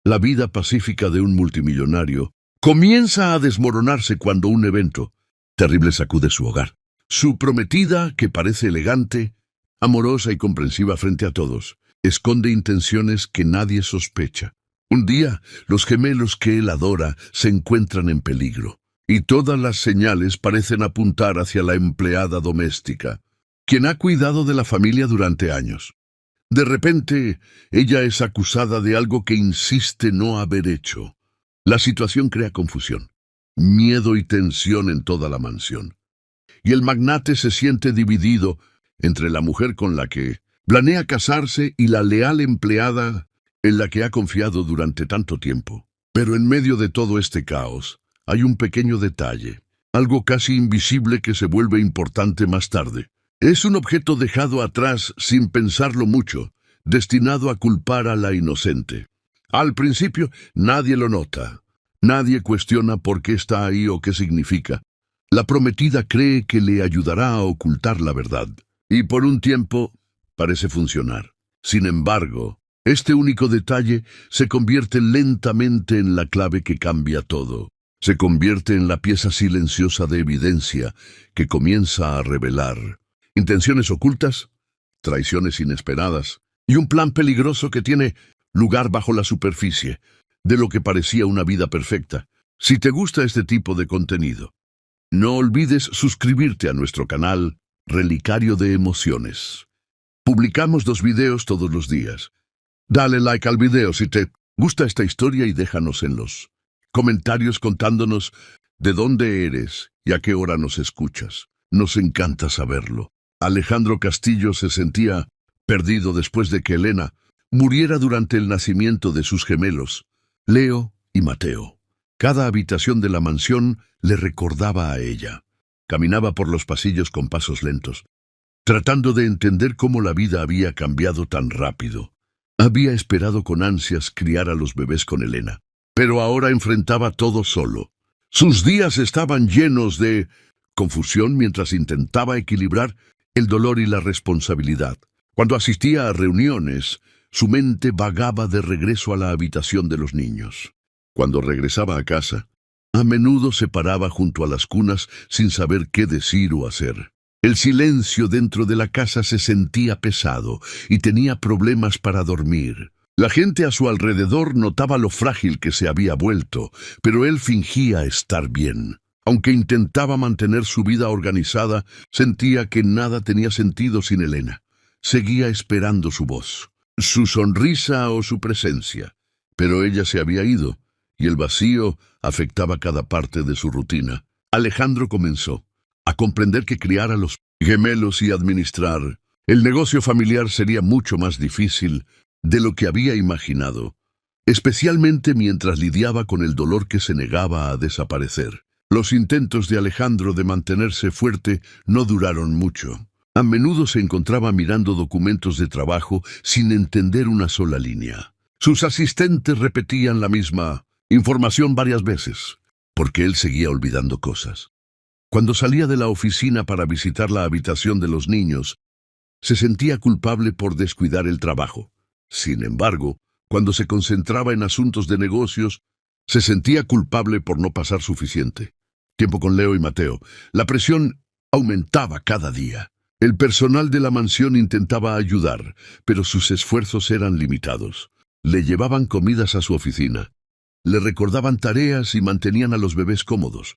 La vida pacífica de un multimillonario comienza a desmoronarse cuando un evento terrible sacude su hogar. Su prometida, que parece elegante, amorosa y comprensiva frente a todos, esconde intenciones que nadie sospecha. Un día, los gemelos que él adora se encuentran en peligro, y todas las señales parecen apuntar hacia la empleada doméstica, quien ha cuidado de la familia durante años. De repente, ella es acusada de algo que insiste no haber hecho. La situación crea confusión, miedo y tensión en toda la mansión. Y el magnate se siente dividido entre la mujer con la que planea casarse y la leal empleada en la que ha confiado durante tanto tiempo. Pero en medio de todo este caos, hay un pequeño detalle, algo casi invisible que se vuelve importante más tarde. Es un objeto dejado atrás sin pensarlo mucho, destinado a culpar a la inocente. Al principio, nadie lo nota. Nadie cuestiona por qué está ahí o qué significa. La prometida cree que le ayudará a ocultar la verdad. Y por un tiempo, parece funcionar. Sin embargo, este único detalle se convierte lentamente en la clave que cambia todo. Se convierte en la pieza silenciosa de evidencia que comienza a revelar intenciones ocultas, traiciones inesperadas y un plan peligroso que tiene lugar bajo la superficie de lo que parecía una vida perfecta. Si te gusta este tipo de contenido, no olvides suscribirte a nuestro canal Relicario de Emociones. Publicamos 2 videos todos los días. Dale like al video si te gusta esta historia y déjanos en los comentarios contándonos de dónde eres y a qué hora nos escuchas. Nos encanta saberlo. Alejandro Castillo se sentía perdido después de que Elena muriera durante el nacimiento de sus gemelos, Leo y Mateo. Cada habitación de la mansión le recordaba a ella. Caminaba por los pasillos con pasos lentos, tratando de entender cómo la vida había cambiado tan rápido. Había esperado con ansias criar a los bebés con Elena, pero ahora enfrentaba todo solo. Sus días estaban llenos de confusión mientras intentaba equilibrar el dolor y la responsabilidad. Cuando asistía a reuniones, su mente vagaba de regreso a la habitación de los niños. Cuando regresaba a casa, a menudo se paraba junto a las cunas sin saber qué decir o hacer. El silencio dentro de la casa se sentía pesado y tenía problemas para dormir. La gente a su alrededor notaba lo frágil que se había vuelto, pero él fingía estar bien. Aunque intentaba mantener su vida organizada, sentía que nada tenía sentido sin Elena. Seguía esperando su voz, su sonrisa o su presencia. Pero ella se había ido, y el vacío afectaba cada parte de su rutina. Alejandro comenzó a comprender que criar a los gemelos y administrar el negocio familiar sería mucho más difícil de lo que había imaginado, especialmente mientras lidiaba con el dolor que se negaba a desaparecer. Los intentos de Alejandro de mantenerse fuerte no duraron mucho. A menudo se encontraba mirando documentos de trabajo sin entender una sola línea. Sus asistentes repetían la misma información varias veces, porque él seguía olvidando cosas. Cuando salía de la oficina para visitar la habitación de los niños, se sentía culpable por descuidar el trabajo. Sin embargo, cuando se concentraba en asuntos de negocios, se sentía culpable por no pasar suficiente tiempo con Leo y Mateo. La presión aumentaba cada día. El personal de la mansión intentaba ayudar, pero sus esfuerzos eran limitados. Le llevaban comidas a su oficina, le recordaban tareas y mantenían a los bebés cómodos,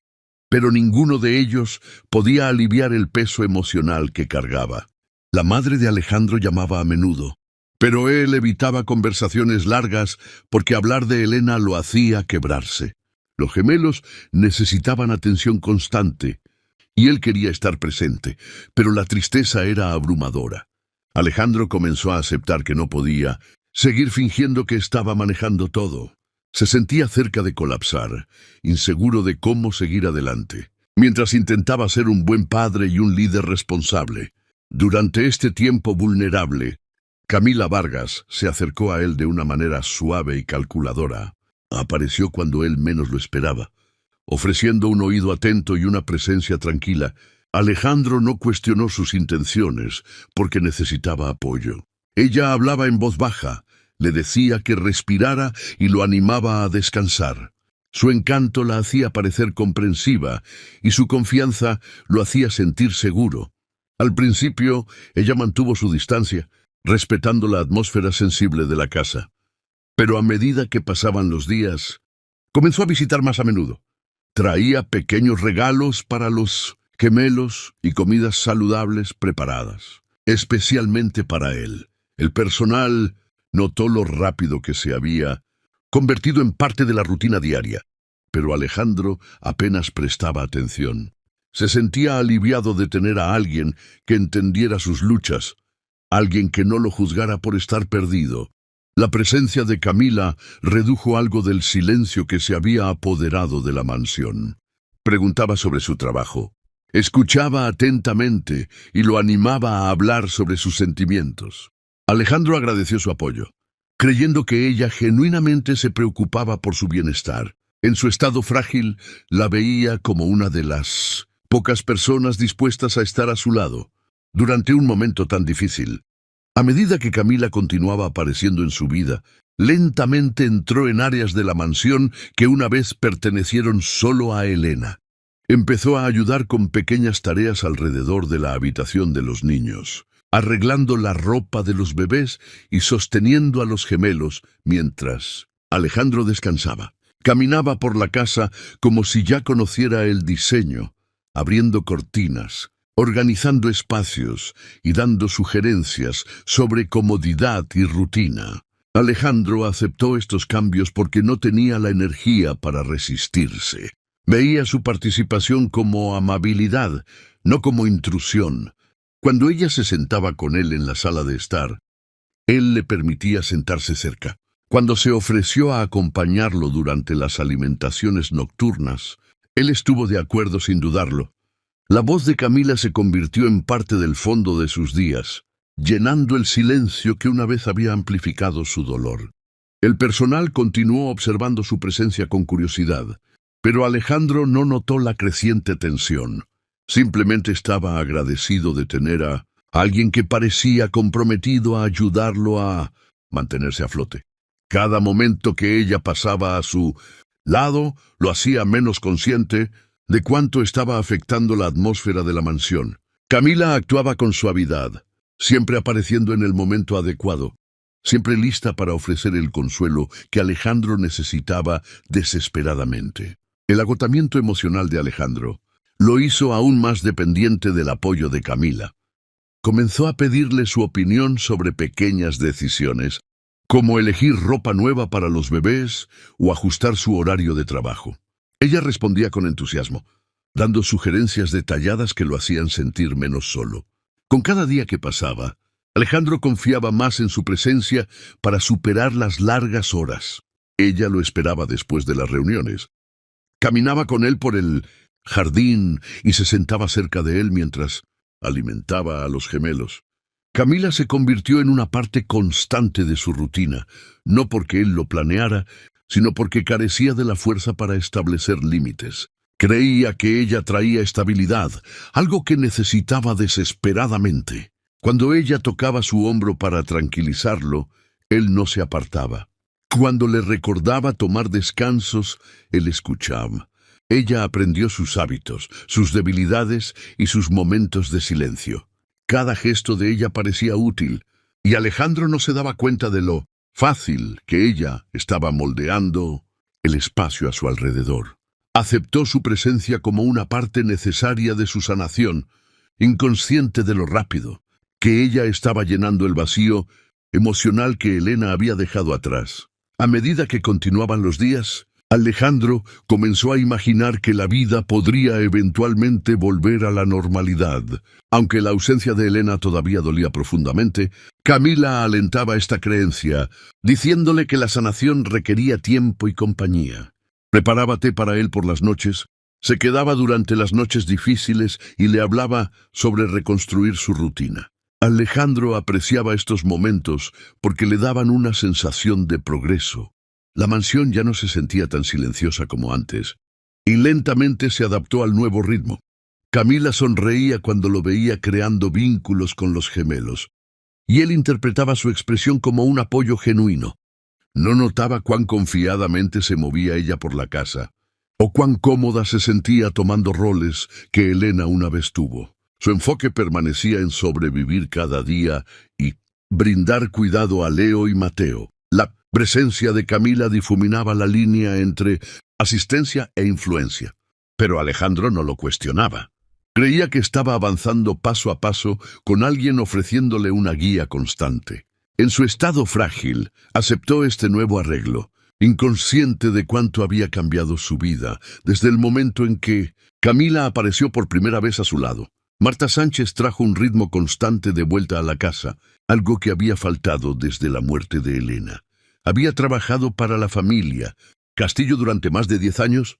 pero ninguno de ellos podía aliviar el peso emocional que cargaba. La madre de Alejandro llamaba a menudo, pero él evitaba conversaciones largas porque hablar de Elena lo hacía quebrarse. Los gemelos necesitaban atención constante, y él quería estar presente, pero la tristeza era abrumadora. Alejandro comenzó a aceptar que no podía seguir fingiendo que estaba manejando todo. Se sentía cerca de colapsar, inseguro de cómo seguir adelante, mientras intentaba ser un buen padre y un líder responsable. Durante este tiempo vulnerable, Camila Vargas se acercó a él de una manera suave y calculadora. Apareció cuando él menos lo esperaba, ofreciendo un oído atento y una presencia tranquila. Alejandro no cuestionó sus intenciones porque necesitaba apoyo. Ella hablaba en voz baja, Le decía que respirara y lo animaba a descansar. Su encanto la hacía parecer comprensiva y su confianza lo hacía sentir seguro. Al principio, ella mantuvo su distancia, respetando la atmósfera sensible de la casa. Pero a medida que pasaban los días, comenzó a visitar más a menudo. Traía pequeños regalos para los gemelos y comidas saludables preparadas, especialmente para él. El personal notó lo rápido que se había convertido en parte de la rutina diaria, pero Alejandro apenas prestaba atención. Se sentía aliviado de tener a alguien que entendiera sus luchas, alguien que no lo juzgara por estar perdido. La presencia de Camila redujo algo del silencio que se había apoderado de la mansión. Preguntaba sobre su trabajo, escuchaba atentamente y lo animaba a hablar sobre sus sentimientos. Alejandro agradeció su apoyo, creyendo que ella genuinamente se preocupaba por su bienestar. En su estado frágil, la veía como una de las pocas personas dispuestas a estar a su lado durante un momento tan difícil. A medida que Camila continuaba apareciendo en su vida, lentamente entró en áreas de la mansión que una vez pertenecieron solo a Elena. Empezó a ayudar con pequeñas tareas alrededor de la habitación de los niños, arreglando la ropa de los bebés y sosteniendo a los gemelos mientras Alejandro descansaba. Caminaba por la casa como si ya conociera el diseño, abriendo cortinas, organizando espacios y dando sugerencias sobre comodidad y rutina. Alejandro aceptó estos cambios porque no tenía la energía para resistirse. Veía su participación como amabilidad, no como intrusión. Cuando ella se sentaba con él en la sala de estar, él le permitía sentarse cerca. Cuando se ofreció a acompañarlo durante las alimentaciones nocturnas, él estuvo de acuerdo sin dudarlo. La voz de Camila se convirtió en parte del fondo de sus días, llenando el silencio que una vez había amplificado su dolor. El personal continuó observando su presencia con curiosidad, pero Alejandro no notó la creciente tensión. Simplemente estaba agradecido de tener a alguien que parecía comprometido a ayudarlo a mantenerse a flote. Cada momento que ella pasaba a su lado lo hacía menos consciente de cuánto estaba afectando la atmósfera de la mansión. Camila actuaba con suavidad, siempre apareciendo en el momento adecuado, siempre lista para ofrecer el consuelo que Alejandro necesitaba desesperadamente. El agotamiento emocional de Alejandro lo hizo aún más dependiente del apoyo de Camila. Comenzó a pedirle su opinión sobre pequeñas decisiones, como elegir ropa nueva para los bebés o ajustar su horario de trabajo. Ella respondía con entusiasmo, dando sugerencias detalladas que lo hacían sentir menos solo. Con cada día que pasaba, Alejandro confiaba más en su presencia para superar las largas horas. Ella lo esperaba después de las reuniones. Caminaba con él por el jardín y se sentaba cerca de él mientras alimentaba a los gemelos. Camila se convirtió en una parte constante de su rutina, no porque él lo planeara, sino porque carecía de la fuerza para establecer límites. Creía que ella traía estabilidad, algo que necesitaba desesperadamente. Cuando ella tocaba su hombro para tranquilizarlo, él no se apartaba. Cuando le recordaba tomar descansos, él escuchaba. Ella aprendió sus hábitos, sus debilidades y sus momentos de silencio. Cada gesto de ella parecía útil, y Alejandro no se daba cuenta de lo fácil que ella estaba moldeando el espacio a su alrededor. Aceptó su presencia como una parte necesaria de su sanación, inconsciente de lo rápido que ella estaba llenando el vacío emocional que Elena había dejado atrás. A medida que continuaban los días, Alejandro comenzó a imaginar que la vida podría eventualmente volver a la normalidad. Aunque la ausencia de Elena todavía dolía profundamente, Camila alentaba esta creencia, diciéndole que la sanación requería tiempo y compañía. Preparaba té para él por las noches, se quedaba durante las noches difíciles y le hablaba sobre reconstruir su rutina. Alejandro apreciaba estos momentos porque le daban una sensación de progreso. La mansión ya no se sentía tan silenciosa como antes, y lentamente se adaptó al nuevo ritmo. Camila sonreía cuando lo veía creando vínculos con los gemelos, y él interpretaba su expresión como un apoyo genuino. No notaba cuán confiadamente se movía ella por la casa, o cuán cómoda se sentía tomando roles que Elena una vez tuvo. Su enfoque permanecía en sobrevivir cada día y brindar cuidado a Leo y Mateo. La presencia de Camila difuminaba la línea entre asistencia e influencia, pero Alejandro no lo cuestionaba. Creía que estaba avanzando paso a paso con alguien ofreciéndole una guía constante. En su estado frágil, aceptó este nuevo arreglo, inconsciente de cuánto había cambiado su vida desde el momento en que Camila apareció por primera vez a su lado. Marta Sánchez trajo un ritmo constante de vuelta a la casa, algo que había faltado desde la muerte de Elena. Había trabajado para la familia Castillo durante más de 10 años,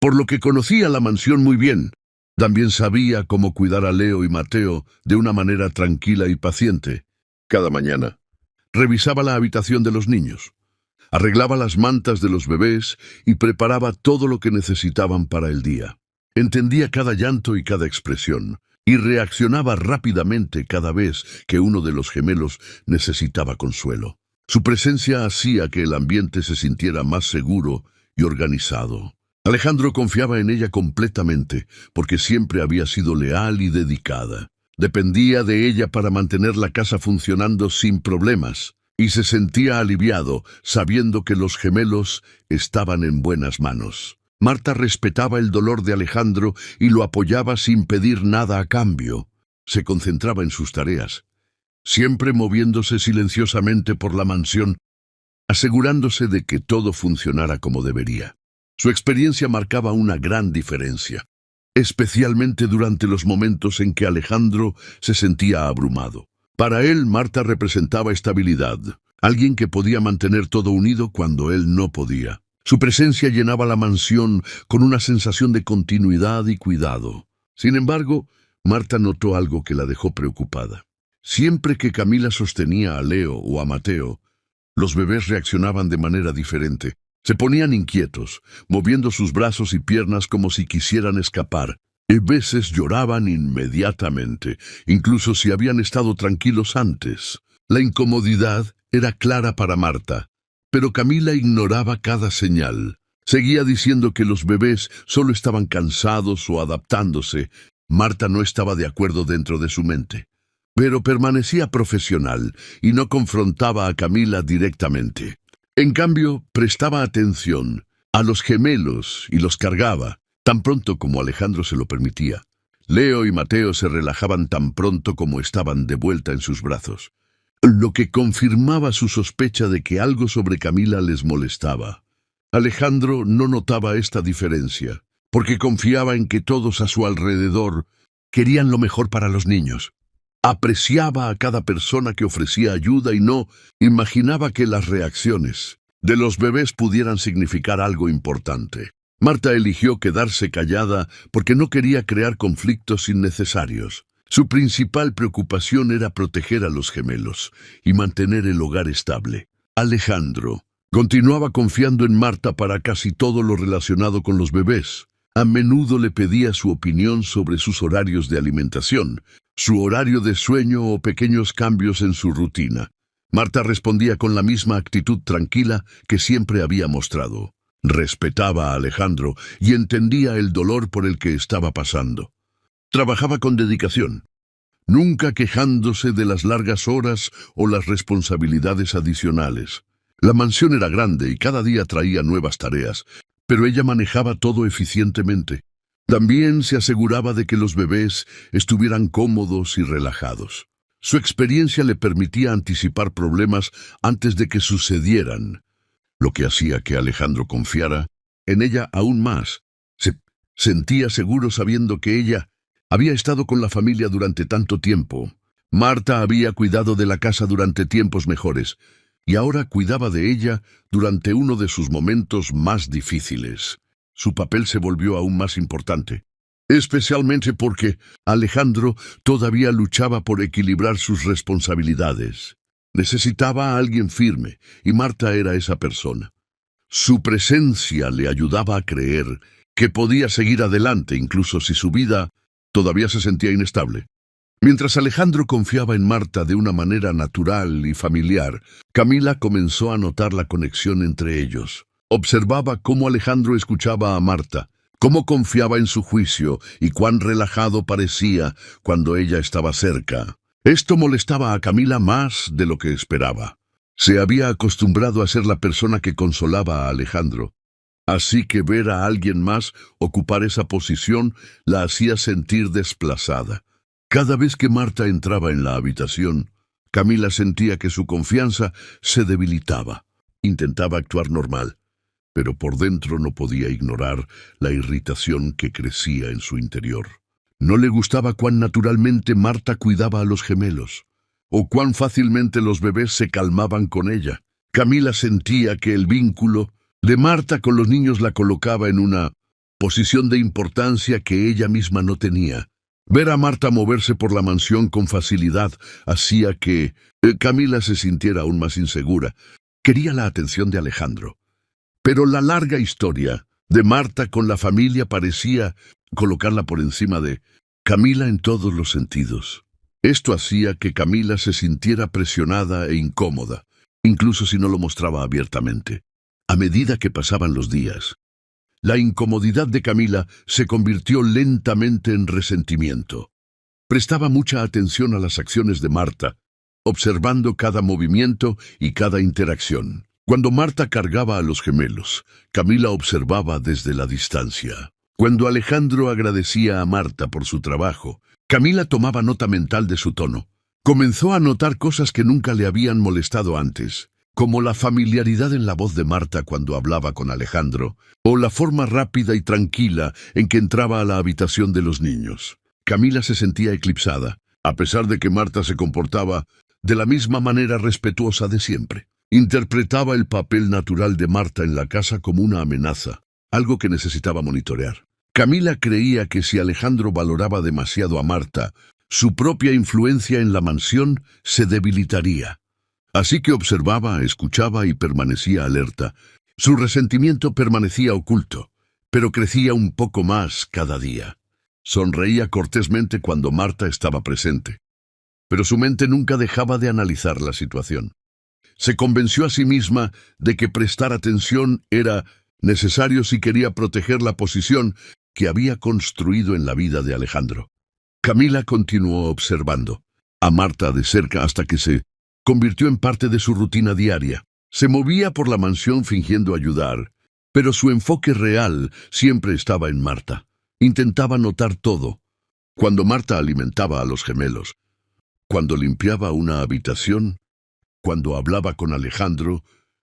por lo que conocía la mansión muy bien. También sabía cómo cuidar a Leo y Mateo de una manera tranquila y paciente. Cada mañana revisaba la habitación de los niños, arreglaba las mantas de los bebés y preparaba todo lo que necesitaban para el día. Entendía cada llanto y cada expresión, y reaccionaba rápidamente cada vez que uno de los gemelos necesitaba consuelo. Su presencia hacía que el ambiente se sintiera más seguro y organizado. Alejandro confiaba en ella completamente, porque siempre había sido leal y dedicada. Dependía de ella para mantener la casa funcionando sin problemas, y se sentía aliviado sabiendo que los gemelos estaban en buenas manos. Marta respetaba el dolor de Alejandro y lo apoyaba sin pedir nada a cambio. Se concentraba en sus tareas, siempre moviéndose silenciosamente por la mansión, asegurándose de que todo funcionara como debería. Su experiencia marcaba una gran diferencia, especialmente durante los momentos en que Alejandro se sentía abrumado. Para él, Marta representaba estabilidad, alguien que podía mantener todo unido cuando él no podía. Su presencia llenaba la mansión con una sensación de continuidad y cuidado. Sin embargo, Marta notó algo que la dejó preocupada. Siempre que Camila sostenía a Leo o a Mateo, los bebés reaccionaban de manera diferente. Se ponían inquietos, moviendo sus brazos y piernas como si quisieran escapar. Y a veces lloraban inmediatamente, incluso si habían estado tranquilos antes. La incomodidad era clara para Marta, pero Camila ignoraba cada señal. Seguía diciendo que los bebés solo estaban cansados o adaptándose. Marta no estaba de acuerdo dentro de su mente, pero permanecía profesional y no confrontaba a Camila directamente. En cambio, prestaba atención a los gemelos y los cargaba, tan pronto como Alejandro se lo permitía. Leo y Mateo se relajaban tan pronto como estaban de vuelta en sus brazos, lo que confirmaba su sospecha de que algo sobre Camila les molestaba. Alejandro no notaba esta diferencia, porque confiaba en que todos a su alrededor querían lo mejor para los niños. Apreciaba a cada persona que ofrecía ayuda y no imaginaba que las reacciones de los bebés pudieran significar algo importante. Marta eligió quedarse callada porque no quería crear conflictos innecesarios. Su principal preocupación era proteger a los gemelos y mantener el hogar estable. Alejandro continuaba confiando en Marta para casi todo lo relacionado con los bebés. A menudo le pedía su opinión sobre sus horarios de alimentación, su horario de sueño o pequeños cambios en su rutina. Marta respondía con la misma actitud tranquila que siempre había mostrado. Respetaba a Alejandro y entendía el dolor por el que estaba pasando. Trabajaba con dedicación, nunca quejándose de las largas horas o las responsabilidades adicionales. La mansión era grande y cada día traía nuevas tareas, pero ella manejaba todo eficientemente. También se aseguraba de que los bebés estuvieran cómodos y relajados. Su experiencia le permitía anticipar problemas antes de que sucedieran, lo que hacía que Alejandro confiara en ella aún más. Se sentía seguro sabiendo que ella había estado con la familia durante tanto tiempo. Marta había cuidado de la casa durante tiempos mejores, y ahora cuidaba de ella durante uno de sus momentos más difíciles. Su papel se volvió aún más importante, especialmente porque Alejandro todavía luchaba por equilibrar sus responsabilidades. Necesitaba a alguien firme, y Marta era esa persona. Su presencia le ayudaba a creer que podía seguir adelante incluso si su vida todavía se sentía inestable. Mientras Alejandro confiaba en Marta de una manera natural y familiar, Camila comenzó a notar la conexión entre ellos. Observaba cómo Alejandro escuchaba a Marta, cómo confiaba en su juicio y cuán relajado parecía cuando ella estaba cerca. Esto molestaba a Camila más de lo que esperaba. Se había acostumbrado a ser la persona que consolaba a Alejandro. Así que ver a alguien más ocupar esa posición la hacía sentir desplazada. Cada vez que Marta entraba en la habitación, Camila sentía que su confianza se debilitaba. Intentaba actuar normal, pero por dentro no podía ignorar la irritación que crecía en su interior. No le gustaba cuán naturalmente Marta cuidaba a los gemelos, o cuán fácilmente los bebés se calmaban con ella. Camila sentía que el vínculo de Marta con los niños la colocaba en una posición de importancia que ella misma no tenía. Ver a Marta moverse por la mansión con facilidad hacía que Camila se sintiera aún más insegura. Quería la atención de Alejandro. Pero la larga historia de Marta con la familia parecía colocarla por encima de Camila en todos los sentidos. Esto hacía que Camila se sintiera presionada e incómoda, incluso si no lo mostraba abiertamente. A medida que pasaban los días, la incomodidad de Camila se convirtió lentamente en resentimiento. Prestaba mucha atención a las acciones de Marta, observando cada movimiento y cada interacción. Cuando Marta cargaba a los gemelos, Camila observaba desde la distancia. Cuando Alejandro agradecía a Marta por su trabajo, Camila tomaba nota mental de su tono. Comenzó a notar cosas que nunca le habían molestado antes, como la familiaridad en la voz de Marta cuando hablaba con Alejandro, o la forma rápida y tranquila en que entraba a la habitación de los niños. Camila se sentía eclipsada, a pesar de que Marta se comportaba de la misma manera respetuosa de siempre. Interpretaba el papel natural de Marta en la casa como una amenaza, algo que necesitaba monitorear. Camila creía que si Alejandro valoraba demasiado a Marta, su propia influencia en la mansión se debilitaría. Así que observaba, escuchaba y permanecía alerta. Su resentimiento permanecía oculto, pero crecía un poco más cada día. Sonreía cortésmente cuando Marta estaba presente, pero su mente nunca dejaba de analizar la situación. Se convenció a sí misma de que prestar atención era necesario si quería proteger la posición que había construido en la vida de Alejandro. Camila continuó observando a Marta de cerca hasta que se convirtió en parte de su rutina diaria. Se movía por la mansión fingiendo ayudar, pero su enfoque real siempre estaba en Marta. Intentaba notar todo. Cuando Marta alimentaba a los gemelos, cuando limpiaba una habitación, cuando hablaba con Alejandro,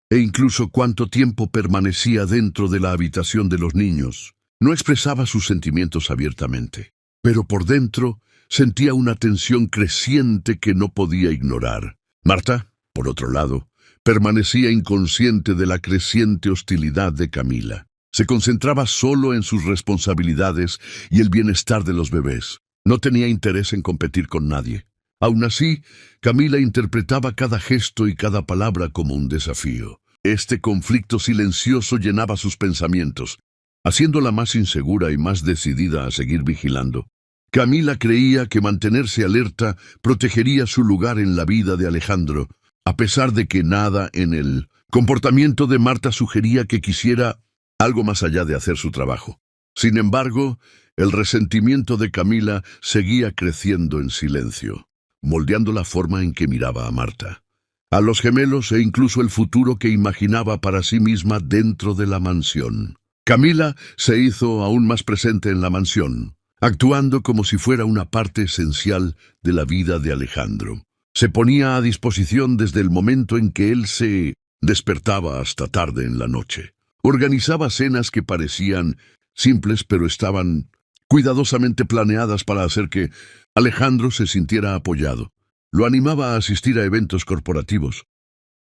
e incluso cuánto tiempo permanecía dentro de la habitación de los niños. No expresaba sus sentimientos abiertamente, pero por dentro sentía una tensión creciente que no podía ignorar. Marta, por otro lado, permanecía inconsciente de la creciente hostilidad de Camila. Se concentraba solo en sus responsabilidades y el bienestar de los bebés. No tenía interés en competir con nadie. Aún así, Camila interpretaba cada gesto y cada palabra como un desafío. Este conflicto silencioso llenaba sus pensamientos, haciéndola más insegura y más decidida a seguir vigilando. Camila creía que mantenerse alerta protegería su lugar en la vida de Alejandro, a pesar de que nada en el comportamiento de Marta sugería que quisiera algo más allá de hacer su trabajo. Sin embargo, el resentimiento de Camila seguía creciendo en silencio, moldeando la forma en que miraba a Marta, a los gemelos e incluso el futuro que imaginaba para sí misma dentro de la mansión. Camila se hizo aún más presente en la mansión, actuando como si fuera una parte esencial de la vida de Alejandro. Se ponía a disposición desde el momento en que él se despertaba hasta tarde en la noche. Organizaba cenas que parecían simples pero estaban cuidadosamente planeadas para hacer que Alejandro se sintiera apoyado. Lo animaba a asistir a eventos corporativos,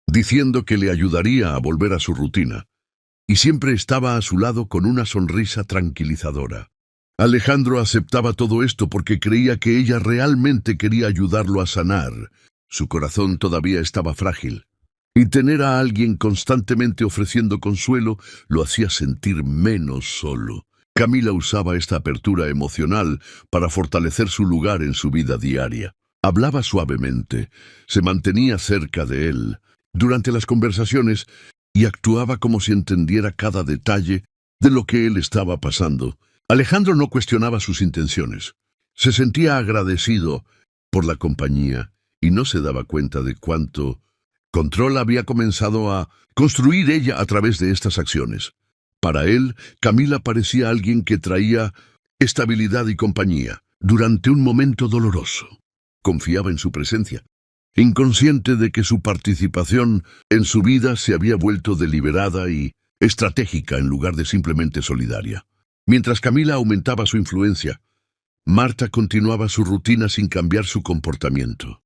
diciendo que le ayudaría a volver a su rutina, y siempre estaba a su lado con una sonrisa tranquilizadora. Alejandro aceptaba todo esto porque creía que ella realmente quería ayudarlo a sanar. Su corazón todavía estaba frágil, y tener a alguien constantemente ofreciendo consuelo lo hacía sentir menos solo. Camila usaba esta apertura emocional para fortalecer su lugar en su vida diaria. Hablaba suavemente, se mantenía cerca de él durante las conversaciones y actuaba como si entendiera cada detalle de lo que él estaba pasando. Alejandro no cuestionaba sus intenciones. Se sentía agradecido por la compañía y no se daba cuenta de cuánto control había comenzado a construir ella a través de estas acciones. Para él, Camila parecía alguien que traía estabilidad y compañía durante un momento doloroso. Confiaba en su presencia, inconsciente de que su participación en su vida se había vuelto deliberada y estratégica en lugar de simplemente solidaria. Mientras Camila aumentaba su influencia, Marta continuaba su rutina sin cambiar su comportamiento.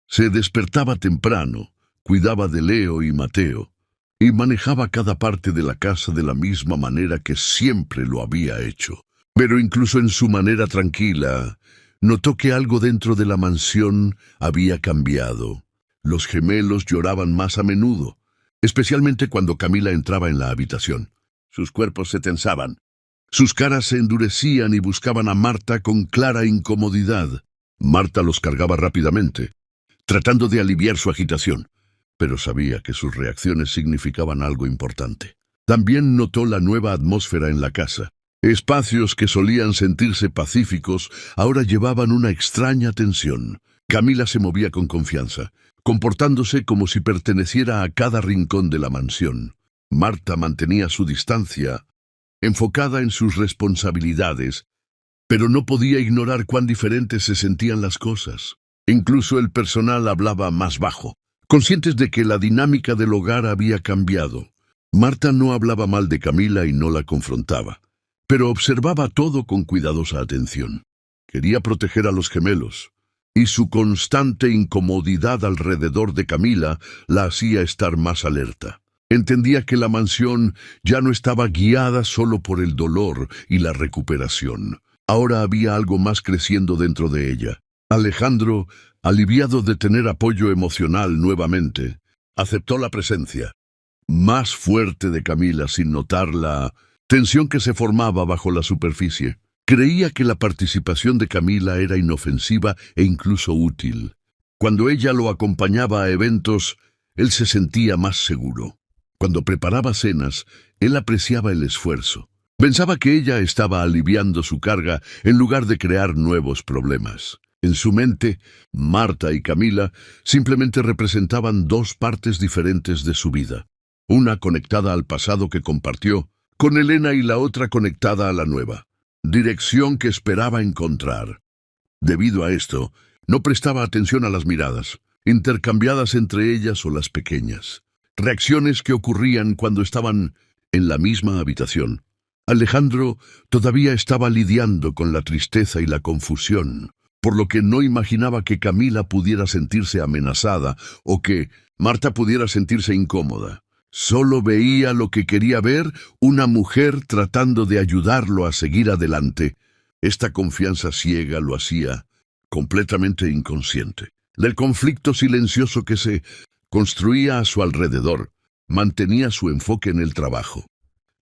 Se despertaba temprano, cuidaba de Leo y Mateo, y manejaba cada parte de la casa de la misma manera que siempre lo había hecho. Pero incluso en su manera tranquila, notó que algo dentro de la mansión había cambiado. Los gemelos lloraban más a menudo, especialmente cuando Camila entraba en la habitación. Sus cuerpos se tensaban. Sus caras se endurecían y buscaban a Marta con clara incomodidad. Marta los cargaba rápidamente, tratando de aliviar su agitación, pero sabía que sus reacciones significaban algo importante. También notó la nueva atmósfera en la casa. Espacios que solían sentirse pacíficos ahora llevaban una extraña tensión. Camila se movía con confianza, comportándose como si perteneciera a cada rincón de la mansión. Marta mantenía su distancia, enfocada en sus responsabilidades, pero no podía ignorar cuán diferentes se sentían las cosas. Incluso el personal hablaba más bajo, conscientes de que la dinámica del hogar había cambiado. Marta no hablaba mal de Camila y no la confrontaba, pero observaba todo con cuidadosa atención. Quería proteger a los gemelos, y su constante incomodidad alrededor de Camila la hacía estar más alerta. Entendía que la mansión ya no estaba guiada solo por el dolor y la recuperación. Ahora había algo más creciendo dentro de ella. Alejandro, aliviado de tener apoyo emocional nuevamente, aceptó la presencia más fuerte de Camila sin notar la tensión que se formaba bajo la superficie. Creía que la participación de Camila era inofensiva e incluso útil. Cuando ella lo acompañaba a eventos, él se sentía más seguro. Cuando preparaba cenas, él apreciaba el esfuerzo. Pensaba que ella estaba aliviando su carga en lugar de crear nuevos problemas. En su mente, Marta y Camila simplemente representaban dos partes diferentes de su vida. Una conectada al pasado que compartió con Elena y la otra conectada a la nueva dirección que esperaba encontrar. Debido a esto, no prestaba atención a las miradas, intercambiadas entre ellas o las pequeñas reacciones que ocurrían cuando estaban en la misma habitación. Alejandro todavía estaba lidiando con la tristeza y la confusión, por lo que no imaginaba que Camila pudiera sentirse amenazada o que Marta pudiera sentirse incómoda. Solo veía lo que quería ver, una mujer tratando de ayudarlo a seguir adelante. Esta confianza ciega lo hacía completamente inconsciente del conflicto silencioso que se construía a su alrededor. Mantenía su enfoque en el trabajo,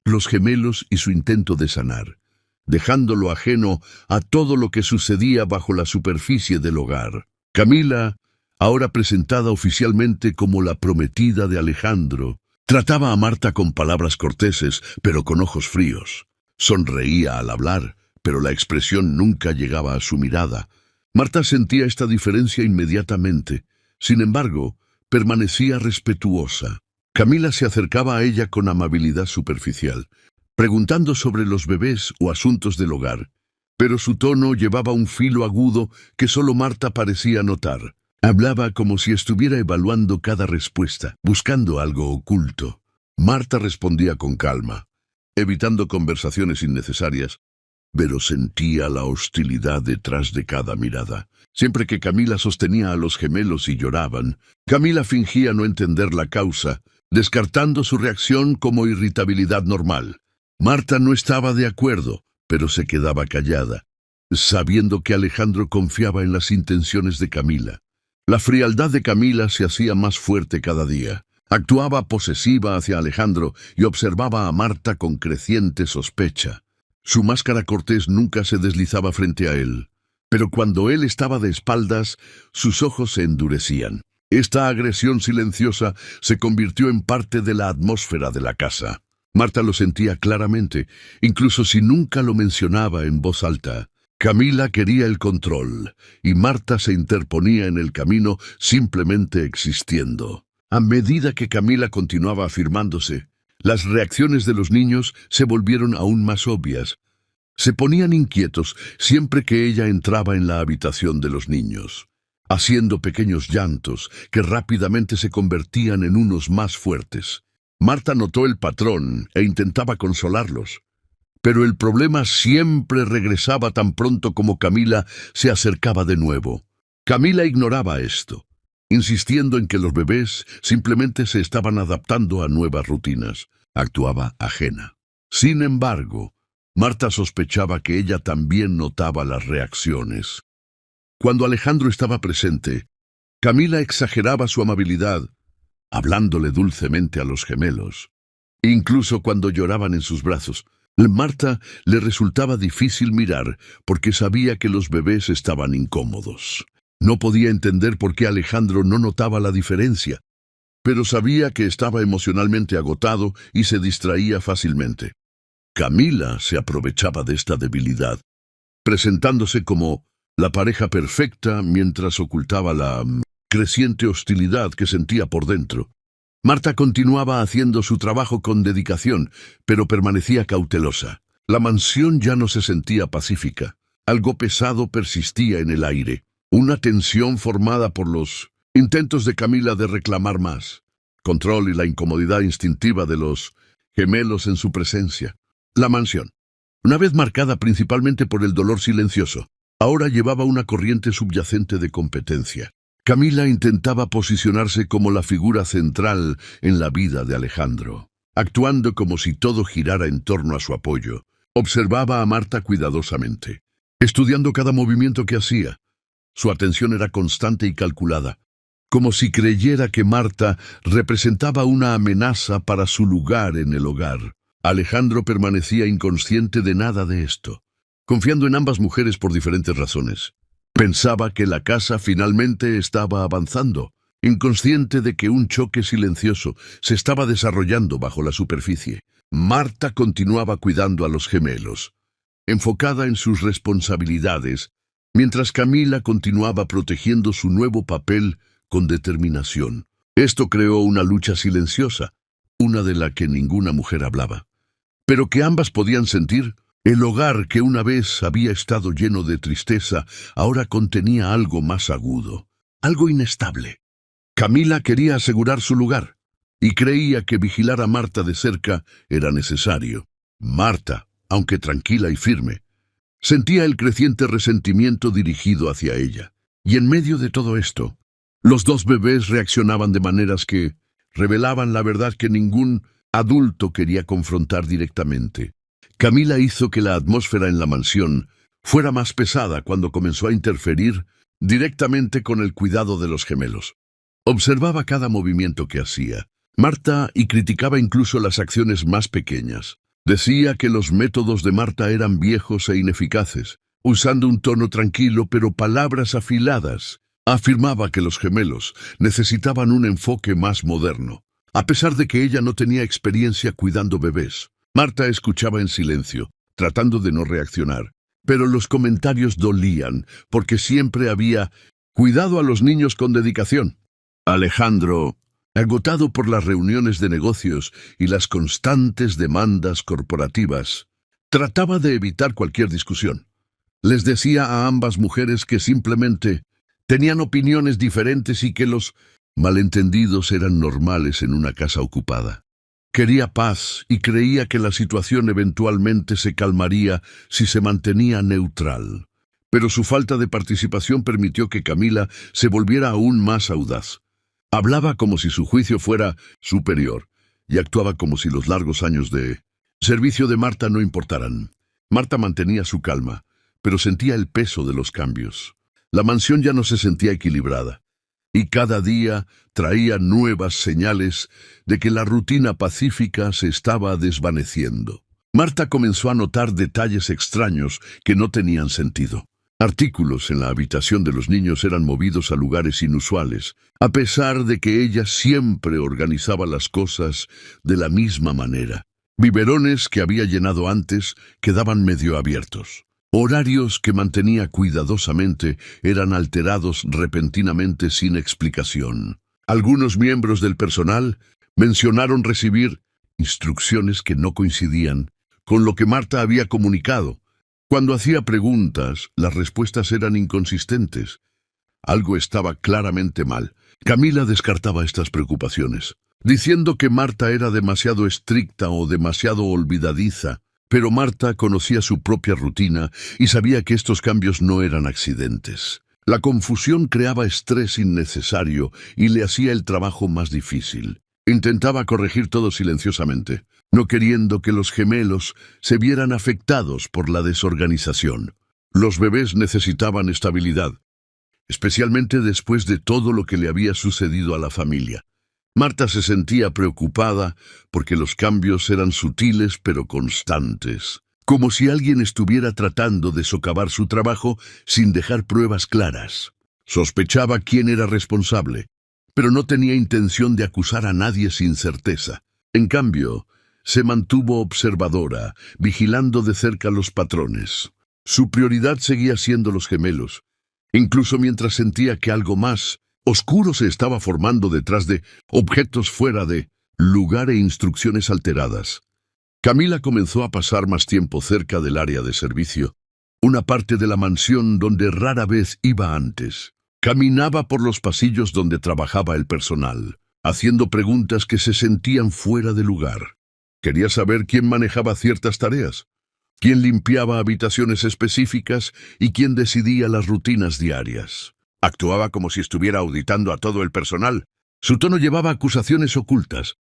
los gemelos y su intento de sanar, dejándolo ajeno a todo lo que sucedía bajo la superficie del hogar. Camila, ahora presentada oficialmente como la prometida de Alejandro, trataba a Marta con palabras corteses, pero con ojos fríos. Sonreía al hablar, pero la expresión nunca llegaba a su mirada. Marta sentía esta diferencia inmediatamente. Sin embargo, permanecía respetuosa. Camila se acercaba a ella con amabilidad superficial, preguntando sobre los bebés o asuntos del hogar, pero su tono llevaba un filo agudo que solo Marta parecía notar. Hablaba como si estuviera evaluando cada respuesta, buscando algo oculto. Marta respondía con calma, evitando conversaciones innecesarias, pero sentía la hostilidad detrás de cada mirada. Siempre que Camila sostenía a los gemelos y lloraban, Camila fingía no entender la causa, descartando su reacción como irritabilidad normal. Marta no estaba de acuerdo, pero se quedaba callada, sabiendo que Alejandro confiaba en las intenciones de Camila. La frialdad de Camila se hacía más fuerte cada día. Actuaba posesiva hacia Alejandro y observaba a Marta con creciente sospecha. Su máscara cortés nunca se deslizaba frente a él, pero cuando él estaba de espaldas, sus ojos se endurecían. Esta agresión silenciosa se convirtió en parte de la atmósfera de la casa. Marta lo sentía claramente, incluso si nunca lo mencionaba en voz alta. Camila quería el control, y Marta se interponía en el camino simplemente existiendo. A medida que Camila continuaba afirmándose, las reacciones de los niños se volvieron aún más obvias. Se ponían inquietos siempre que ella entraba en la habitación de los niños, haciendo pequeños llantos que rápidamente se convertían en unos más fuertes. Marta notó el patrón e intentaba consolarlos, pero el problema siempre regresaba tan pronto como Camila se acercaba de nuevo. Camila ignoraba esto, insistiendo en que los bebés simplemente se estaban adaptando a nuevas rutinas. Actuaba ajena. Sin embargo, Marta sospechaba que ella también notaba las reacciones. Cuando Alejandro estaba presente, Camila exageraba su amabilidad, hablándole dulcemente a los gemelos. Incluso cuando lloraban en sus brazos, Marta le resultaba difícil mirar porque sabía que los bebés estaban incómodos. No podía entender por qué Alejandro no notaba la diferencia, pero sabía que estaba emocionalmente agotado y se distraía fácilmente. Camila se aprovechaba de esta debilidad, presentándose como la pareja perfecta mientras ocultaba la creciente hostilidad que sentía por dentro. Marta continuaba haciendo su trabajo con dedicación, pero permanecía cautelosa. La mansión ya no se sentía pacífica. Algo pesado persistía en el aire, una tensión formada por los intentos de Camila de reclamar más control y la incomodidad instintiva de los gemelos en su presencia. La mansión, una vez marcada principalmente por el dolor silencioso, ahora llevaba una corriente subyacente de competencia. Camila intentaba posicionarse como la figura central en la vida de Alejandro, actuando como si todo girara en torno a su apoyo. Observaba a Marta cuidadosamente, estudiando cada movimiento que hacía. Su atención era constante y calculada, como si creyera que Marta representaba una amenaza para su lugar en el hogar. Alejandro permanecía inconsciente de nada de esto, confiando en ambas mujeres por diferentes razones. Pensaba que la casa finalmente estaba avanzando, inconsciente de que un choque silencioso se estaba desarrollando bajo la superficie. Marta continuaba cuidando a los gemelos, enfocada en sus responsabilidades, mientras Camila continuaba protegiendo su nuevo papel con determinación. Esto creó una lucha silenciosa, una de la que ninguna mujer hablaba, pero que ambas podían sentir. El hogar que una vez había estado lleno de tristeza, ahora contenía algo más agudo, algo inestable. Camila quería asegurar su lugar, y creía que vigilar a Marta de cerca era necesario. Marta, aunque tranquila y firme, sentía el creciente resentimiento dirigido hacia ella. Y en medio de todo esto, los dos bebés reaccionaban de maneras que revelaban la verdad que ningún adulto quería confrontar directamente. Camila hizo que la atmósfera en la mansión fuera más pesada cuando comenzó a interferir directamente con el cuidado de los gemelos. Observaba cada movimiento que hacía Marta y criticaba incluso las acciones más pequeñas. Decía que los métodos de Marta eran viejos e ineficaces, usando un tono tranquilo pero palabras afiladas. Afirmaba que los gemelos necesitaban un enfoque más moderno, a pesar de que ella no tenía experiencia cuidando bebés. Marta escuchaba en silencio, tratando de no reaccionar, pero los comentarios dolían, porque siempre había cuidado a los niños con dedicación. Alejandro, agotado por las reuniones de negocios y las constantes demandas corporativas, trataba de evitar cualquier discusión. Les decía a ambas mujeres que simplemente tenían opiniones diferentes y que los malentendidos eran normales en una casa ocupada. Quería paz y creía que la situación eventualmente se calmaría si se mantenía neutral. Pero su falta de participación permitió que Camila se volviera aún más audaz. Hablaba como si su juicio fuera superior y actuaba como si los largos años de servicio de Marta no importaran. Marta mantenía su calma, pero sentía el peso de los cambios. La mansión ya no se sentía equilibrada, y cada día traía nuevas señales de que la rutina pacífica se estaba desvaneciendo. Marta comenzó a notar detalles extraños que no tenían sentido. Artículos en la habitación de los niños eran movidos a lugares inusuales, a pesar de que ella siempre organizaba las cosas de la misma manera. Biberones que había llenado antes quedaban medio abiertos. Horarios que mantenía cuidadosamente eran alterados repentinamente sin explicación. Algunos miembros del personal mencionaron recibir instrucciones que no coincidían con lo que Marta había comunicado. Cuando hacía preguntas, las respuestas eran inconsistentes. Algo estaba claramente mal. Camila descartaba estas preocupaciones, diciendo que Marta era demasiado estricta o demasiado olvidadiza, pero Marta conocía su propia rutina y sabía que estos cambios no eran accidentes. La confusión creaba estrés innecesario y le hacía el trabajo más difícil. Intentaba corregir todo silenciosamente, no queriendo que los gemelos se vieran afectados por la desorganización. Los bebés necesitaban estabilidad, especialmente después de todo lo que le había sucedido a la familia. Marta se sentía preocupada porque los cambios eran sutiles pero constantes, como si alguien estuviera tratando de socavar su trabajo sin dejar pruebas claras. Sospechaba quién era responsable, pero no tenía intención de acusar a nadie sin certeza. En cambio, se mantuvo observadora, vigilando de cerca los patrones. Su prioridad seguía siendo los gemelos, incluso mientras sentía que algo más oscuro se estaba formando detrás de objetos fuera de lugar e instrucciones alteradas. Camila comenzó a pasar más tiempo cerca del área de servicio, una parte de la mansión donde rara vez iba antes. Caminaba por los pasillos donde trabajaba el personal, haciendo preguntas que se sentían fuera de lugar. Quería saber quién manejaba ciertas tareas, quién limpiaba habitaciones específicas y quién decidía las rutinas diarias. Actuaba como si estuviera auditando a todo el personal. Su tono llevaba acusaciones ocultas,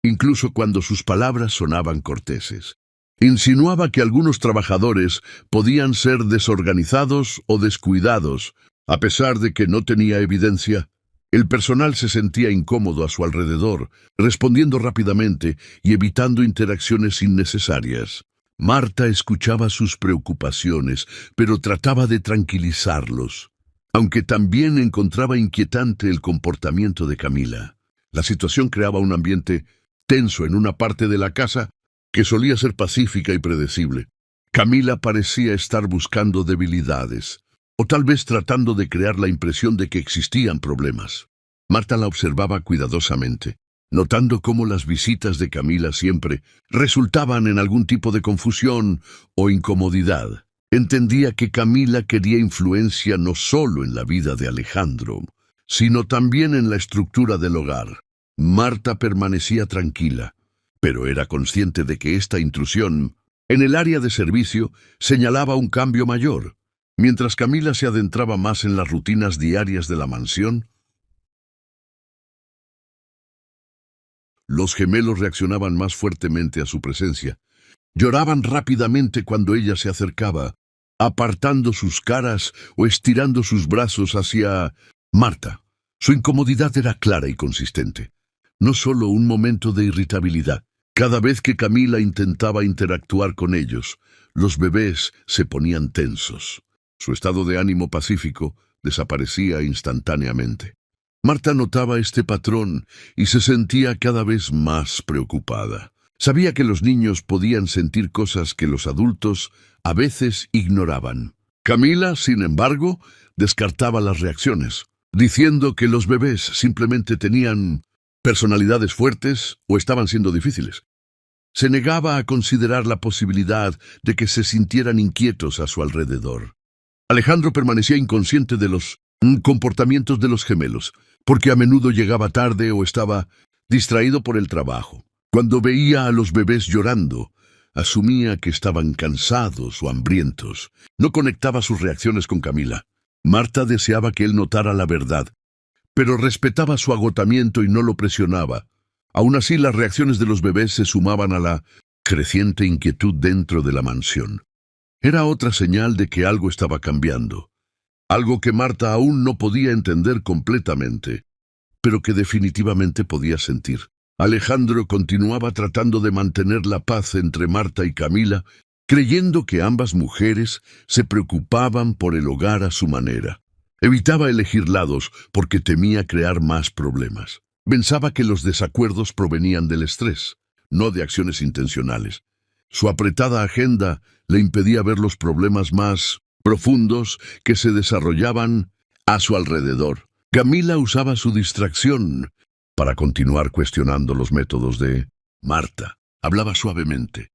incluso cuando sus palabras sonaban corteses. Insinuaba que algunos trabajadores podían ser desorganizados o descuidados. A pesar de que no tenía evidencia, el personal se sentía incómodo a su alrededor, respondiendo rápidamente y evitando interacciones innecesarias. Marta escuchaba sus preocupaciones, pero trataba de tranquilizarlos, aunque también encontraba inquietante el comportamiento de Camila. La situación creaba un ambiente tenso en una parte de la casa que solía ser pacífica y predecible. Camila parecía estar buscando debilidades, o tal vez tratando de crear la impresión de que existían problemas. Marta la observaba cuidadosamente, notando cómo las visitas de Camila siempre resultaban en algún tipo de confusión o incomodidad. Entendía que Camila quería influencia no solo en la vida de Alejandro, sino también en la estructura del hogar. Marta permanecía tranquila, pero era consciente de que esta intrusión en el área de servicio señalaba un cambio mayor. Mientras Camila se adentraba más en las rutinas diarias de la mansión, los gemelos reaccionaban más fuertemente a su presencia. Lloraban rápidamente cuando ella se acercaba, apartando sus caras o estirando sus brazos hacia Marta. Su incomodidad era clara y consistente, no solo un momento de irritabilidad. Cada vez que Camila intentaba interactuar con ellos, los bebés se ponían tensos. Su estado de ánimo pacífico desaparecía instantáneamente. Marta notaba este patrón y se sentía cada vez más preocupada. Sabía que los niños podían sentir cosas que los adultos a veces ignoraban. Camila, sin embargo, descartaba las reacciones, diciendo que los bebés simplemente tenían personalidades fuertes o estaban siendo difíciles. Se negaba a considerar la posibilidad de que se sintieran inquietos a su alrededor. Alejandro permanecía inconsciente de los comportamientos de los gemelos, porque a menudo llegaba tarde o estaba distraído por el trabajo. Cuando veía a los bebés llorando, asumía que estaban cansados o hambrientos. No conectaba sus reacciones con Camila. Marta deseaba que él notara la verdad, pero respetaba su agotamiento y no lo presionaba. Aún así, las reacciones de los bebés se sumaban a la creciente inquietud dentro de la mansión. Era otra señal de que algo estaba cambiando, algo que Marta aún no podía entender completamente, pero que definitivamente podía sentir. Alejandro continuaba tratando de mantener la paz entre Marta y Camila, creyendo que ambas mujeres se preocupaban por el hogar a su manera. Evitaba elegir lados porque temía crear más problemas. Pensaba que los desacuerdos provenían del estrés, no de acciones intencionales. Su apretada agenda le impedía ver los problemas más profundos que se desarrollaban a su alrededor. Camila usaba su distracción para continuar cuestionando los métodos de Marta. Hablaba suavemente,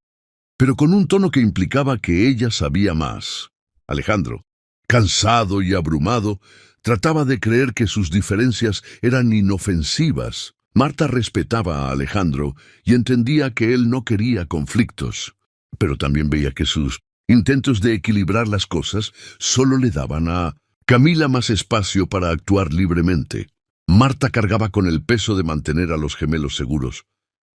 pero con un tono que implicaba que ella sabía más. Alejandro, cansado y abrumado, trataba de creer que sus diferencias eran inofensivas. Marta respetaba a Alejandro y entendía que él no quería conflictos, pero también veía que sus intentos de equilibrar las cosas solo le daban a Camila más espacio para actuar libremente. Marta cargaba con el peso de mantener a los gemelos seguros,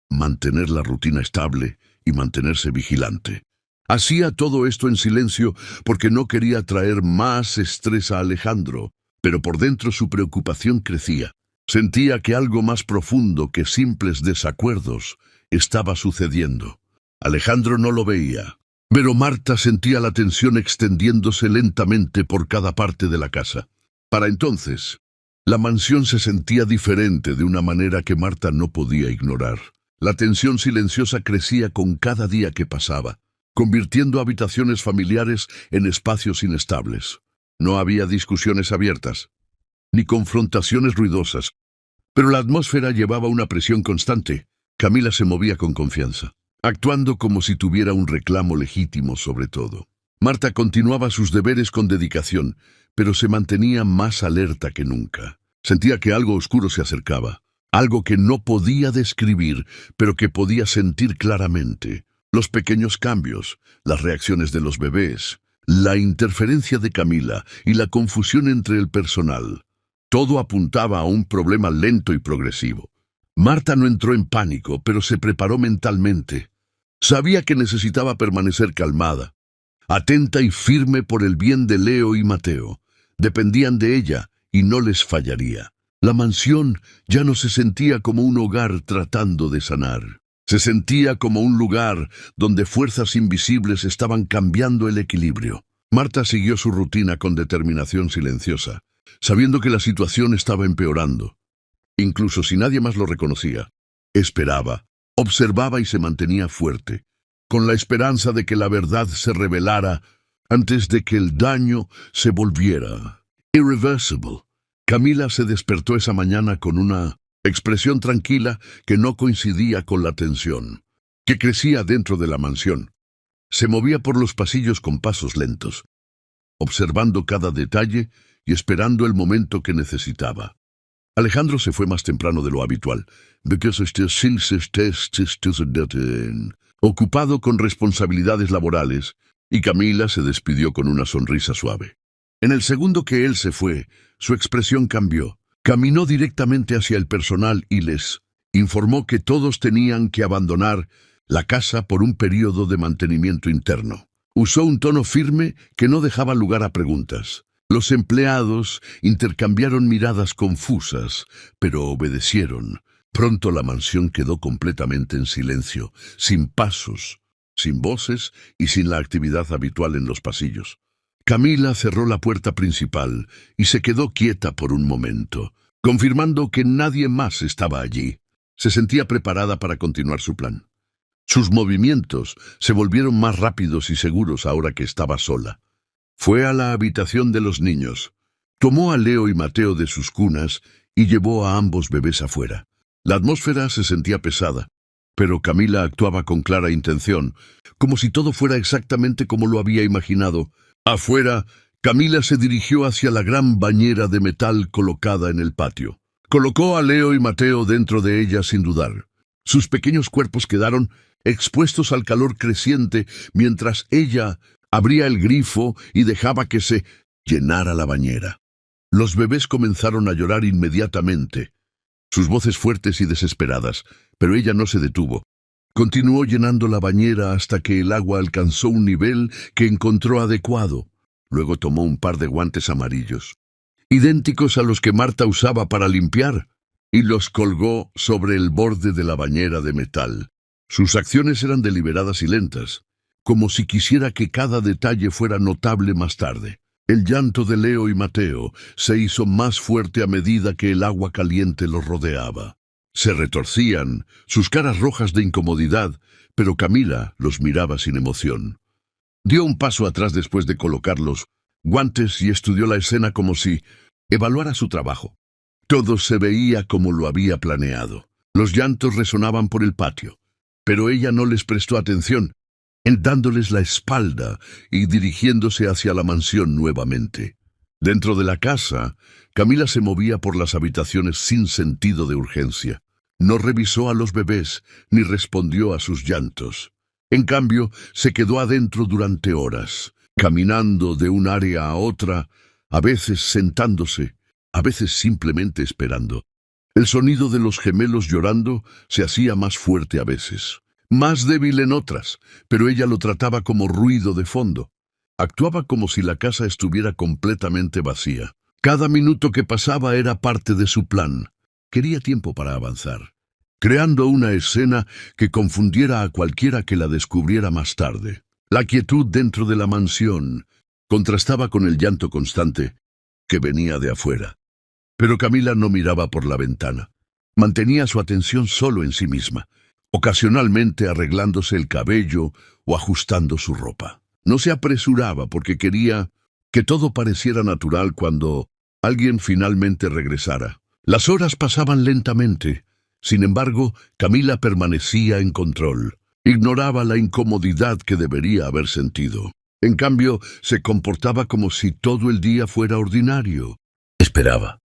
mantener la rutina estable y mantenerse vigilante. Hacía todo esto en silencio porque no quería traer más estrés a Alejandro, pero por dentro su preocupación crecía. Sentía que algo más profundo que simples desacuerdos estaba sucediendo. Alejandro no lo veía, pero Marta sentía la tensión extendiéndose lentamente por cada parte de la casa. Para entonces, la mansión se sentía diferente de una manera que Marta no podía ignorar. La tensión silenciosa crecía con cada día que pasaba, convirtiendo habitaciones familiares en espacios inestables. No había discusiones abiertas, ni confrontaciones ruidosas, pero la atmósfera llevaba una presión constante. Camila se movía con confianza, actuando como si tuviera un reclamo legítimo sobre todo. Marta continuaba sus deberes con dedicación, pero se mantenía más alerta que nunca. Sentía que algo oscuro se acercaba, algo que no podía describir, pero que podía sentir claramente. Los pequeños cambios, las reacciones de los bebés, la interferencia de Camila y la confusión entre el personal. Todo apuntaba a un problema lento y progresivo. Marta no entró en pánico, pero se preparó mentalmente. Sabía que necesitaba permanecer calmada, atenta y firme por el bien de Leo y Mateo. Dependían de ella y no les fallaría. La mansión ya no se sentía como un hogar tratando de sanar. Se sentía como un lugar donde fuerzas invisibles estaban cambiando el equilibrio. Marta siguió su rutina con determinación silenciosa, sabiendo que la situación estaba empeorando. Incluso si nadie más lo reconocía, esperaba, observaba y se mantenía fuerte, con la esperanza de que la verdad se revelara antes de que el daño se volviera irreversible. Camila se despertó esa mañana con una expresión tranquila que no coincidía con la tensión que crecía dentro de la mansión. Se movía por los pasillos con pasos lentos, observando cada detalle y esperando el momento que necesitaba. Alejandro se fue más temprano de lo habitual, ocupado con responsabilidades laborales, y Camila se despidió con una sonrisa suave. En el segundo que él se fue, su expresión cambió. Caminó directamente hacia el personal y les informó que todos tenían que abandonar la casa por un periodo de mantenimiento interno. Usó un tono firme que no dejaba lugar a preguntas. Los empleados intercambiaron miradas confusas, pero obedecieron. Pronto la mansión quedó completamente en silencio, sin pasos, sin voces y sin la actividad habitual en los pasillos. Camila cerró la puerta principal y se quedó quieta por un momento, confirmando que nadie más estaba allí. Se sentía preparada para continuar su plan. Sus movimientos se volvieron más rápidos y seguros ahora que estaba sola. Fue a la habitación de los niños, tomó a Leo y Mateo de sus cunas y llevó a ambos bebés afuera. La atmósfera se sentía pesada, pero Camila actuaba con clara intención, como si todo fuera exactamente como lo había imaginado. Afuera, Camila se dirigió hacia la gran bañera de metal colocada en el patio. Colocó a Leo y Mateo dentro de ella sin dudar. Sus pequeños cuerpos quedaron expuestos al calor creciente mientras ella abría el grifo y dejaba que se llenara la bañera. Los bebés comenzaron a llorar inmediatamente, sus voces fuertes y desesperadas, pero ella no se detuvo. Continuó llenando la bañera hasta que el agua alcanzó un nivel que encontró adecuado. Luego tomó un par de guantes amarillos, idénticos a los que Marta usaba para limpiar. y los colgó sobre el borde de la bañera de metal. Sus acciones eran deliberadas y lentas, como si quisiera que cada detalle fuera notable más tarde. El llanto de Leo y Mateo se hizo más fuerte a medida que el agua caliente los rodeaba. Se retorcían, sus caras rojas de incomodidad, pero Camila los miraba sin emoción. Dio un paso atrás después de colocar los guantes y estudió la escena como si evaluara su trabajo. Todo se veía como lo había planeado. Los llantos resonaban por el patio, pero ella no les prestó atención, dándoles la espalda y dirigiéndose hacia la mansión nuevamente. Dentro de la casa, Camila se movía por las habitaciones sin sentido de urgencia. No revisó a los bebés ni respondió a sus llantos. En cambio, se quedó adentro durante horas, caminando de un área a otra, a veces sentándose, a veces simplemente esperando. El sonido de los gemelos llorando se hacía más fuerte a veces, más débil en otras, pero ella lo trataba como ruido de fondo. Actuaba como si la casa estuviera completamente vacía. Cada minuto que pasaba era parte de su plan. Quería tiempo para avanzar, creando una escena que confundiera a cualquiera que la descubriera más tarde. La quietud dentro de la mansión contrastaba con el llanto constante que venía de afuera. Pero Camila no miraba por la ventana. Mantenía su atención solo en sí misma, ocasionalmente arreglándose el cabello o ajustando su ropa. No se apresuraba porque quería que todo pareciera natural cuando alguien finalmente regresara. Las horas pasaban lentamente. Sin embargo, Camila permanecía en control. Ignoraba la incomodidad que debería haber sentido. En cambio, se comportaba como si todo el día fuera ordinario. Esperaba,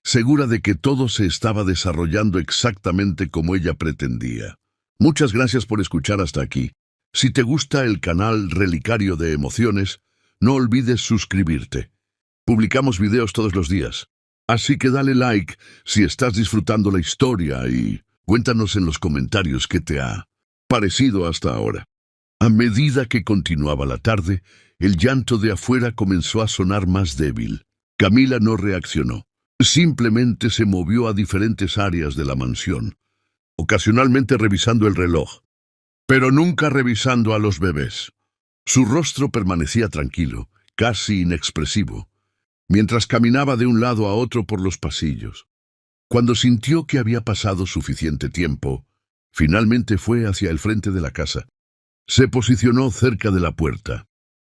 segura de que todo se estaba desarrollando exactamente como ella pretendía. Muchas gracias por escuchar hasta aquí. Si te gusta el canal Relicario de Emociones, no olvides suscribirte. Publicamos videos todos los días. Así que dale like si estás disfrutando la historia y cuéntanos en los comentarios qué te ha parecido hasta ahora. A medida que continuaba la tarde, el llanto de afuera comenzó a sonar más débil. Camila no reaccionó. Simplemente se movió a diferentes áreas de la mansión, ocasionalmente revisando el reloj, pero nunca revisando a los bebés. Su rostro permanecía tranquilo, casi inexpresivo, mientras caminaba de un lado a otro por los pasillos. Cuando sintió que había pasado suficiente tiempo, finalmente fue hacia el frente de la casa. Se posicionó cerca de la puerta,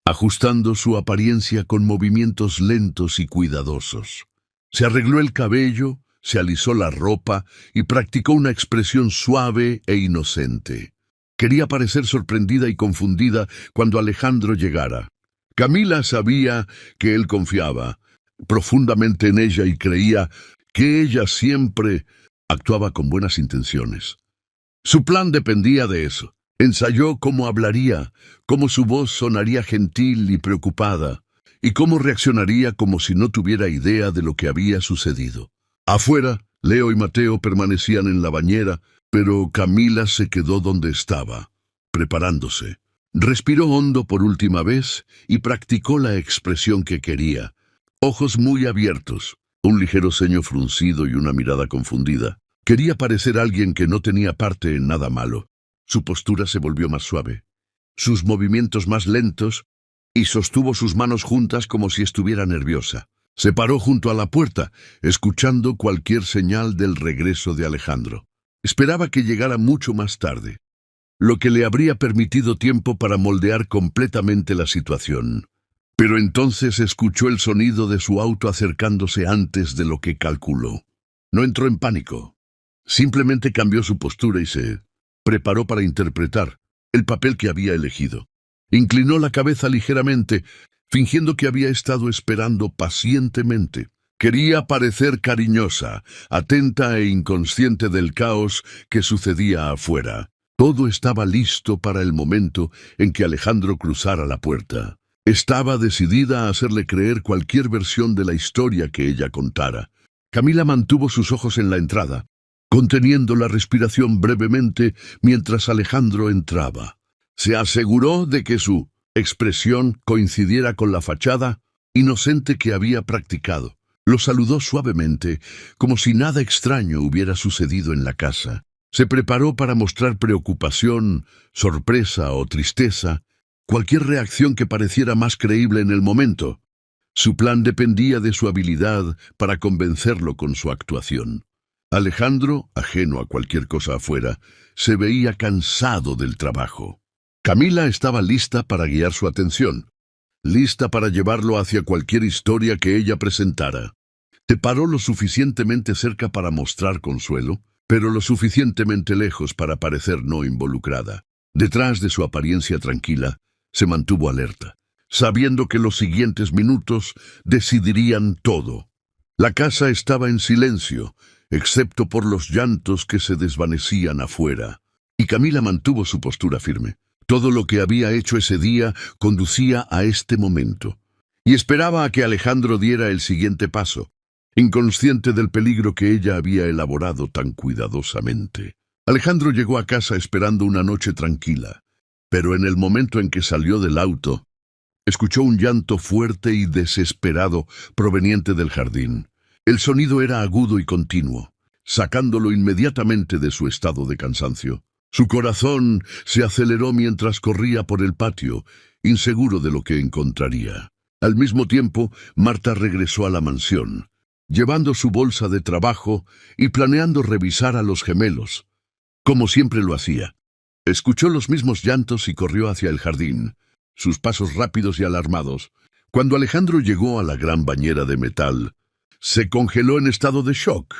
ajustando su apariencia con movimientos lentos y cuidadosos. Se arregló el cabello, se alisó la ropa y practicó una expresión suave e inocente. Quería parecer sorprendida y confundida cuando Alejandro llegara. Camila sabía que él confiaba profundamente en ella y creía que ella siempre actuaba con buenas intenciones. Su plan dependía de eso. Ensayó cómo hablaría, cómo su voz sonaría gentil y preocupada, y cómo reaccionaría como si no tuviera idea de lo que había sucedido. Afuera, Leo y Mateo permanecían en la bañera, pero Camila se quedó donde estaba, preparándose. Respiró hondo por última vez y practicó la expresión que quería. Ojos muy abiertos, un ligero ceño fruncido y una mirada confundida. Quería parecer alguien que no tenía parte en nada malo. Su postura se volvió más suave, sus movimientos más lentos, y sostuvo sus manos juntas como si estuviera nerviosa. Se paró junto a la puerta, escuchando cualquier señal del regreso de Alejandro. Esperaba que llegara mucho más tarde, lo que le habría permitido tiempo para moldear completamente la situación. Pero entonces escuchó el sonido de su auto acercándose antes de lo que calculó. No entró en pánico. Simplemente cambió su postura y se preparó para interpretar el papel que había elegido. Inclinó la cabeza ligeramente, fingiendo que había estado esperando pacientemente. Quería parecer cariñosa, atenta e inconsciente del caos que sucedía afuera. Todo estaba listo para el momento en que Alejandro cruzara la puerta. Estaba decidida a hacerle creer cualquier versión de la historia que ella contara. Camila mantuvo sus ojos en la entrada, conteniendo la respiración brevemente mientras Alejandro entraba. Se aseguró de que su expresión coincidiera con la fachada inocente que había practicado. Lo saludó suavemente, como si nada extraño hubiera sucedido en la casa. Se preparó para mostrar preocupación, sorpresa o tristeza, cualquier reacción que pareciera más creíble en el momento. Su plan dependía de su habilidad para convencerlo con su actuación. Alejandro, ajeno a cualquier cosa afuera, se veía cansado del trabajo. Camila estaba lista para guiar su atención, lista para llevarlo hacia cualquier historia que ella presentara. Se paró lo suficientemente cerca para mostrar consuelo, pero lo suficientemente lejos para parecer no involucrada. Detrás de su apariencia tranquila, se mantuvo alerta, sabiendo que los siguientes minutos decidirían todo. La casa estaba en silencio, excepto por los llantos que se desvanecían afuera, y Camila mantuvo su postura firme. Todo lo que había hecho ese día conducía a este momento, y esperaba a que Alejandro diera el siguiente paso, inconsciente del peligro que ella había elaborado tan cuidadosamente. Alejandro llegó a casa esperando una noche tranquila, pero en el momento en que salió del auto, escuchó un llanto fuerte y desesperado proveniente del jardín. El sonido era agudo y continuo, sacándolo inmediatamente de su estado de cansancio. Su corazón se aceleró mientras corría por el patio, inseguro de lo que encontraría. Al mismo tiempo, Marta regresó a la mansión, llevando su bolsa de trabajo y planeando revisar a los gemelos, como siempre lo hacía. Escuchó los mismos llantos y corrió hacia el jardín, sus pasos rápidos y alarmados. Cuando Alejandro llegó a la gran bañera de metal, se congeló en estado de shock.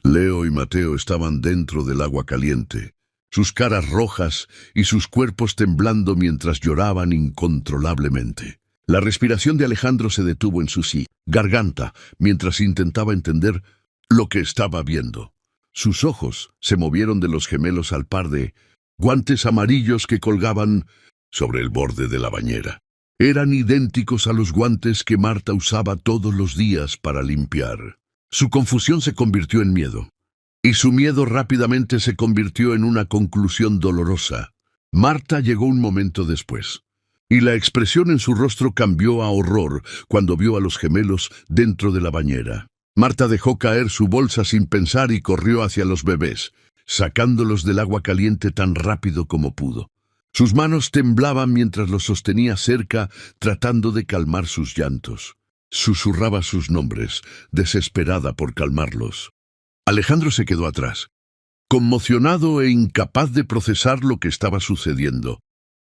Leo y Mateo estaban dentro del agua caliente, sus caras rojas y sus cuerpos temblando mientras lloraban incontrolablemente. La respiración de Alejandro se detuvo en su garganta mientras intentaba entender lo que estaba viendo. Sus ojos se movieron de los gemelos al par de guantes amarillos que colgaban sobre el borde de la bañera. Eran idénticos a los guantes que Marta usaba todos los días para limpiar. Su confusión se convirtió en miedo, y su miedo rápidamente se convirtió en una conclusión dolorosa. Marta llegó un momento después, y la expresión en su rostro cambió a horror cuando vio a los gemelos dentro de la bañera. Marta dejó caer su bolsa sin pensar y corrió hacia los bebés, sacándolos del agua caliente tan rápido como pudo. Sus manos temblaban mientras los sostenía cerca, tratando de calmar sus llantos. Susurraba sus nombres, desesperada por calmarlos. Alejandro se quedó atrás, conmocionado e incapaz de procesar lo que estaba sucediendo.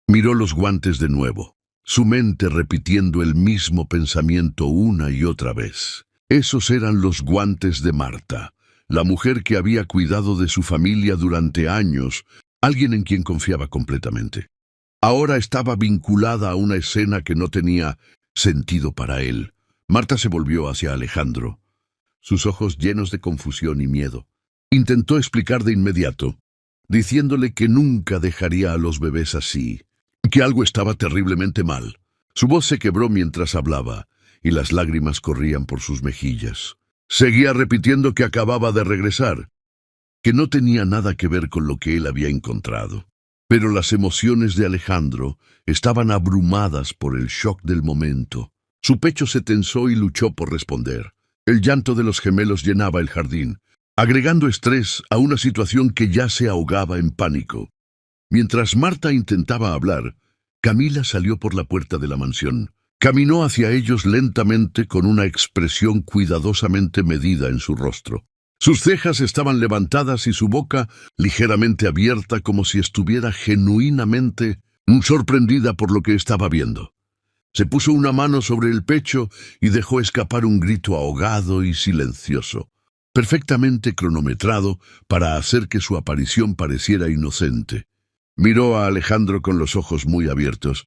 Miró los guantes de nuevo, su mente repitiendo el mismo pensamiento una y otra vez. Esos eran los guantes de Marta, la mujer que había cuidado de su familia durante años, alguien en quien confiaba completamente. Ahora estaba vinculada a una escena que no tenía sentido para él. Marta se volvió hacia Alejandro, sus ojos llenos de confusión y miedo. Intentó explicar de inmediato, diciéndole que nunca dejaría a los bebés así, que algo estaba terriblemente mal. Su voz se quebró mientras hablaba, y las lágrimas corrían por sus mejillas. Seguía repitiendo que acababa de regresar, que no tenía nada que ver con lo que él había encontrado. Pero las emociones de Alejandro estaban abrumadas por el shock del momento. Su pecho se tensó y luchó por responder. El llanto de los gemelos llenaba el jardín, agregando estrés a una situación que ya se ahogaba en pánico. Mientras Marta intentaba hablar, Camila salió por la puerta de la mansión. Caminó hacia ellos lentamente con una expresión cuidadosamente medida en su rostro. Sus cejas estaban levantadas y su boca ligeramente abierta como si estuviera genuinamente sorprendida por lo que estaba viendo. Se puso una mano sobre el pecho y dejó escapar un grito ahogado y silencioso, perfectamente cronometrado para hacer que su aparición pareciera inocente. Miró a Alejandro con los ojos muy abiertos,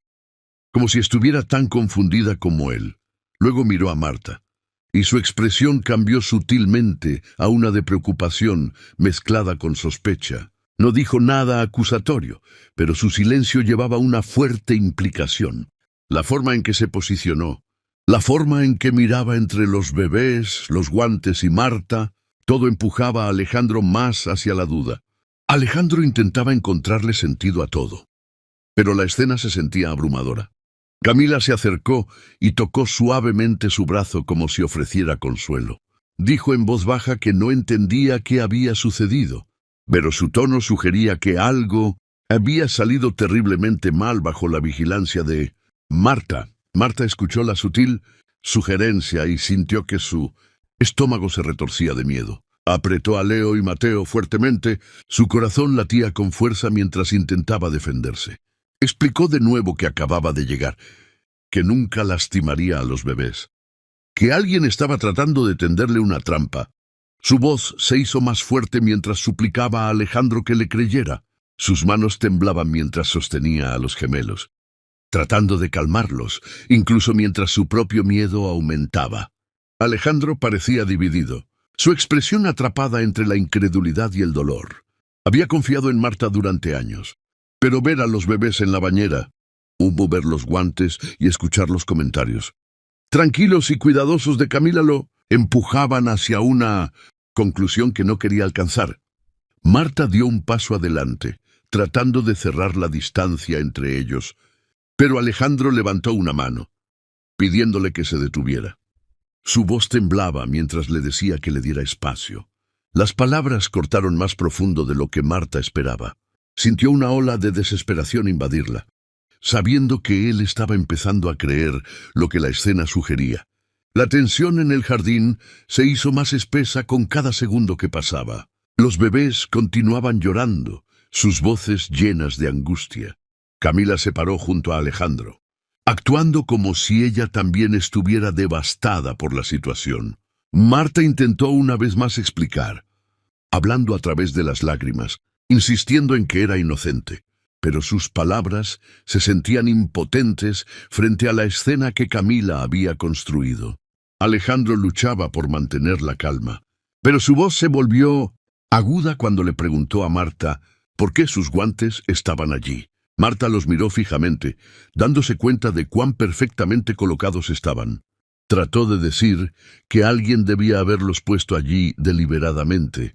como si estuviera tan confundida como él. Luego miró a Marta, y su expresión cambió sutilmente a una de preocupación mezclada con sospecha. No dijo nada acusatorio, pero su silencio llevaba una fuerte implicación. La forma en que se posicionó, la forma en que miraba entre los bebés, los guantes y Marta, todo empujaba a Alejandro más hacia la duda. Alejandro intentaba encontrarle sentido a todo, pero la escena se sentía abrumadora. Camila se acercó y tocó suavemente su brazo como si ofreciera consuelo. Dijo en voz baja que no entendía qué había sucedido, pero su tono sugería que algo había salido terriblemente mal bajo la vigilancia de Marta. Marta escuchó la sutil sugerencia y sintió que su estómago se retorcía de miedo. Apretó a Leo y Mateo fuertemente, su corazón latía con fuerza mientras intentaba defenderse. Explicó de nuevo que acababa de llegar, que nunca lastimaría a los bebés, que alguien estaba tratando de tenderle una trampa. Su voz se hizo más fuerte mientras suplicaba a Alejandro que le creyera. Sus manos temblaban mientras sostenía a los gemelos, tratando de calmarlos, incluso mientras su propio miedo aumentaba. Alejandro parecía dividido, su expresión atrapada entre la incredulidad y el dolor. Había confiado en Marta durante años, pero ver a los bebés en la bañera, hubo ver los guantes y escuchar los comentarios tranquilos y cuidadosos de Camila lo empujaban hacia una conclusión que no quería alcanzar. Marta dio un paso adelante, tratando de cerrar la distancia entre ellos, pero Alejandro levantó una mano, pidiéndole que se detuviera. Su voz temblaba mientras le decía que le diera espacio. Las palabras cortaron más profundo de lo que Marta esperaba. Sintió una ola de desesperación invadirla, sabiendo que él estaba empezando a creer lo que la escena sugería. La tensión en el jardín se hizo más espesa con cada segundo que pasaba. Los bebés continuaban llorando, sus voces llenas de angustia. Camila se paró junto a Alejandro, actuando como si ella también estuviera devastada por la situación. Marta intentó una vez más explicar, hablando a través de las lágrimas, insistiendo en que era inocente. Pero sus palabras se sentían impotentes frente a la escena que Camila había construido. Alejandro luchaba por mantener la calma, pero su voz se volvió aguda cuando le preguntó a Marta por qué sus guantes estaban allí. Marta los miró fijamente, dándose cuenta de cuán perfectamente colocados estaban. Trató de decir que alguien debía haberlos puesto allí deliberadamente,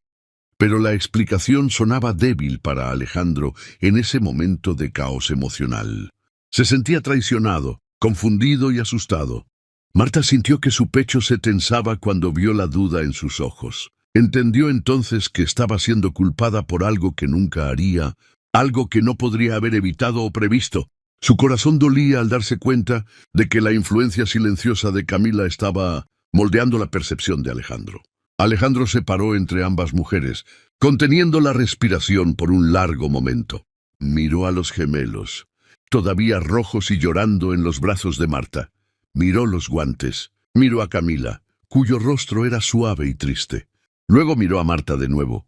pero la explicación sonaba débil para Alejandro en ese momento de caos emocional. Se sentía traicionado, confundido y asustado. Marta sintió que su pecho se tensaba cuando vio la duda en sus ojos. Entendió entonces que estaba siendo culpada por algo que nunca haría, algo que no podría haber evitado o previsto. Su corazón dolía al darse cuenta de que la influencia silenciosa de Camila estaba moldeando la percepción de Alejandro. Alejandro se paró entre ambas mujeres, conteniendo la respiración por un largo momento. Miró a los gemelos, todavía rojos y llorando en los brazos de Marta. Miró los guantes, miró a Camila, cuyo rostro era suave y triste. Luego miró a Marta de nuevo,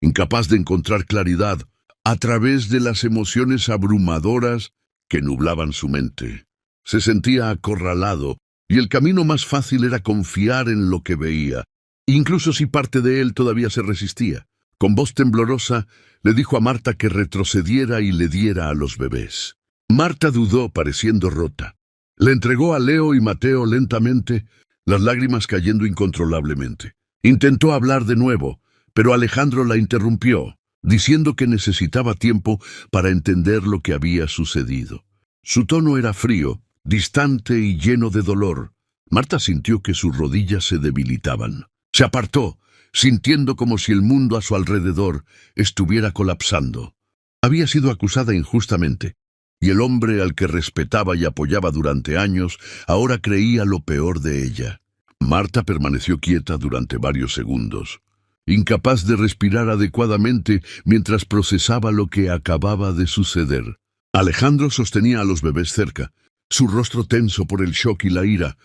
incapaz de encontrar claridad a través de las emociones abrumadoras que nublaban su mente. Se sentía acorralado, y el camino más fácil era confiar en lo que veía, incluso si parte de él todavía se resistía. Con voz temblorosa, le dijo a Marta que retrocediera y le diera a los bebés. Marta dudó, pareciendo rota. Le entregó a Leo y Mateo lentamente, las lágrimas cayendo incontrolablemente. Intentó hablar de nuevo, pero Alejandro la interrumpió, diciendo que necesitaba tiempo para entender lo que había sucedido. Su tono era frío, distante y lleno de dolor. Marta sintió que sus rodillas se debilitaban. Se apartó, sintiendo como si el mundo a su alrededor estuviera colapsando. Había sido acusada injustamente, y el hombre al que respetaba y apoyaba durante años ahora creía lo peor de ella. Marta permaneció quieta durante varios segundos, incapaz de respirar adecuadamente mientras procesaba lo que acababa de suceder. Alejandro sostenía a los bebés cerca, su rostro tenso por el shock y la ira,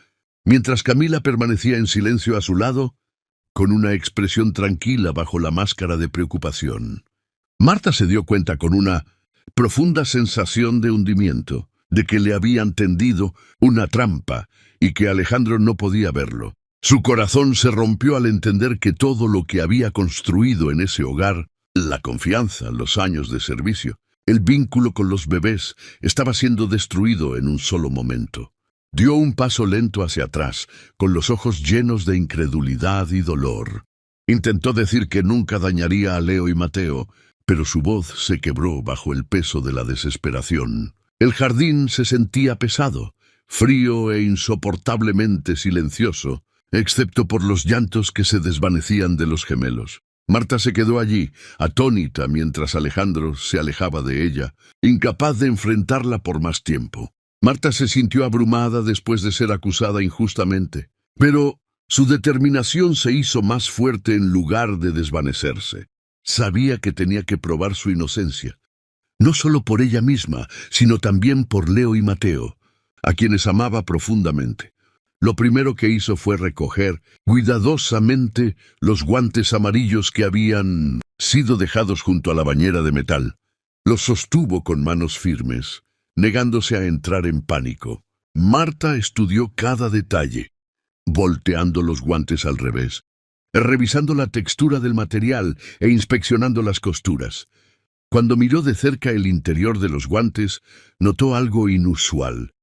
mientras Camila permanecía en silencio a su lado, con una expresión tranquila bajo la máscara de preocupación. Marta se dio cuenta con una profunda sensación de hundimiento, de que le habían tendido una trampa y que Alejandro no podía verlo. Su corazón se rompió al entender que todo lo que había construido en ese hogar, la confianza, los años de servicio, el vínculo con los bebés, estaba siendo destruido en un solo momento. Dio un paso lento hacia atrás, con los ojos llenos de incredulidad y dolor. Intentó decir que nunca dañaría a Leo y Mateo, pero su voz se quebró bajo el peso de la desesperación. El jardín se sentía pesado, frío e insoportablemente silencioso, excepto por los llantos que se desvanecían de los gemelos. Marta se quedó allí, atónita, mientras Alejandro se alejaba de ella, incapaz de enfrentarla por más tiempo. Marta se sintió abrumada después de ser acusada injustamente, pero su determinación se hizo más fuerte en lugar de desvanecerse. Sabía que tenía que probar su inocencia, no solo por ella misma, sino también por Leo y Mateo, a quienes amaba profundamente. Lo primero que hizo fue recoger cuidadosamente los guantes amarillos que habían sido dejados junto a la bañera de metal. Los sostuvo con manos firmes, negándose a entrar en pánico. Marta estudió cada detalle, volteando los guantes al revés, revisando la textura del material e inspeccionando las costuras. Cuando miró de cerca el interior de los guantes, notó algo inusual.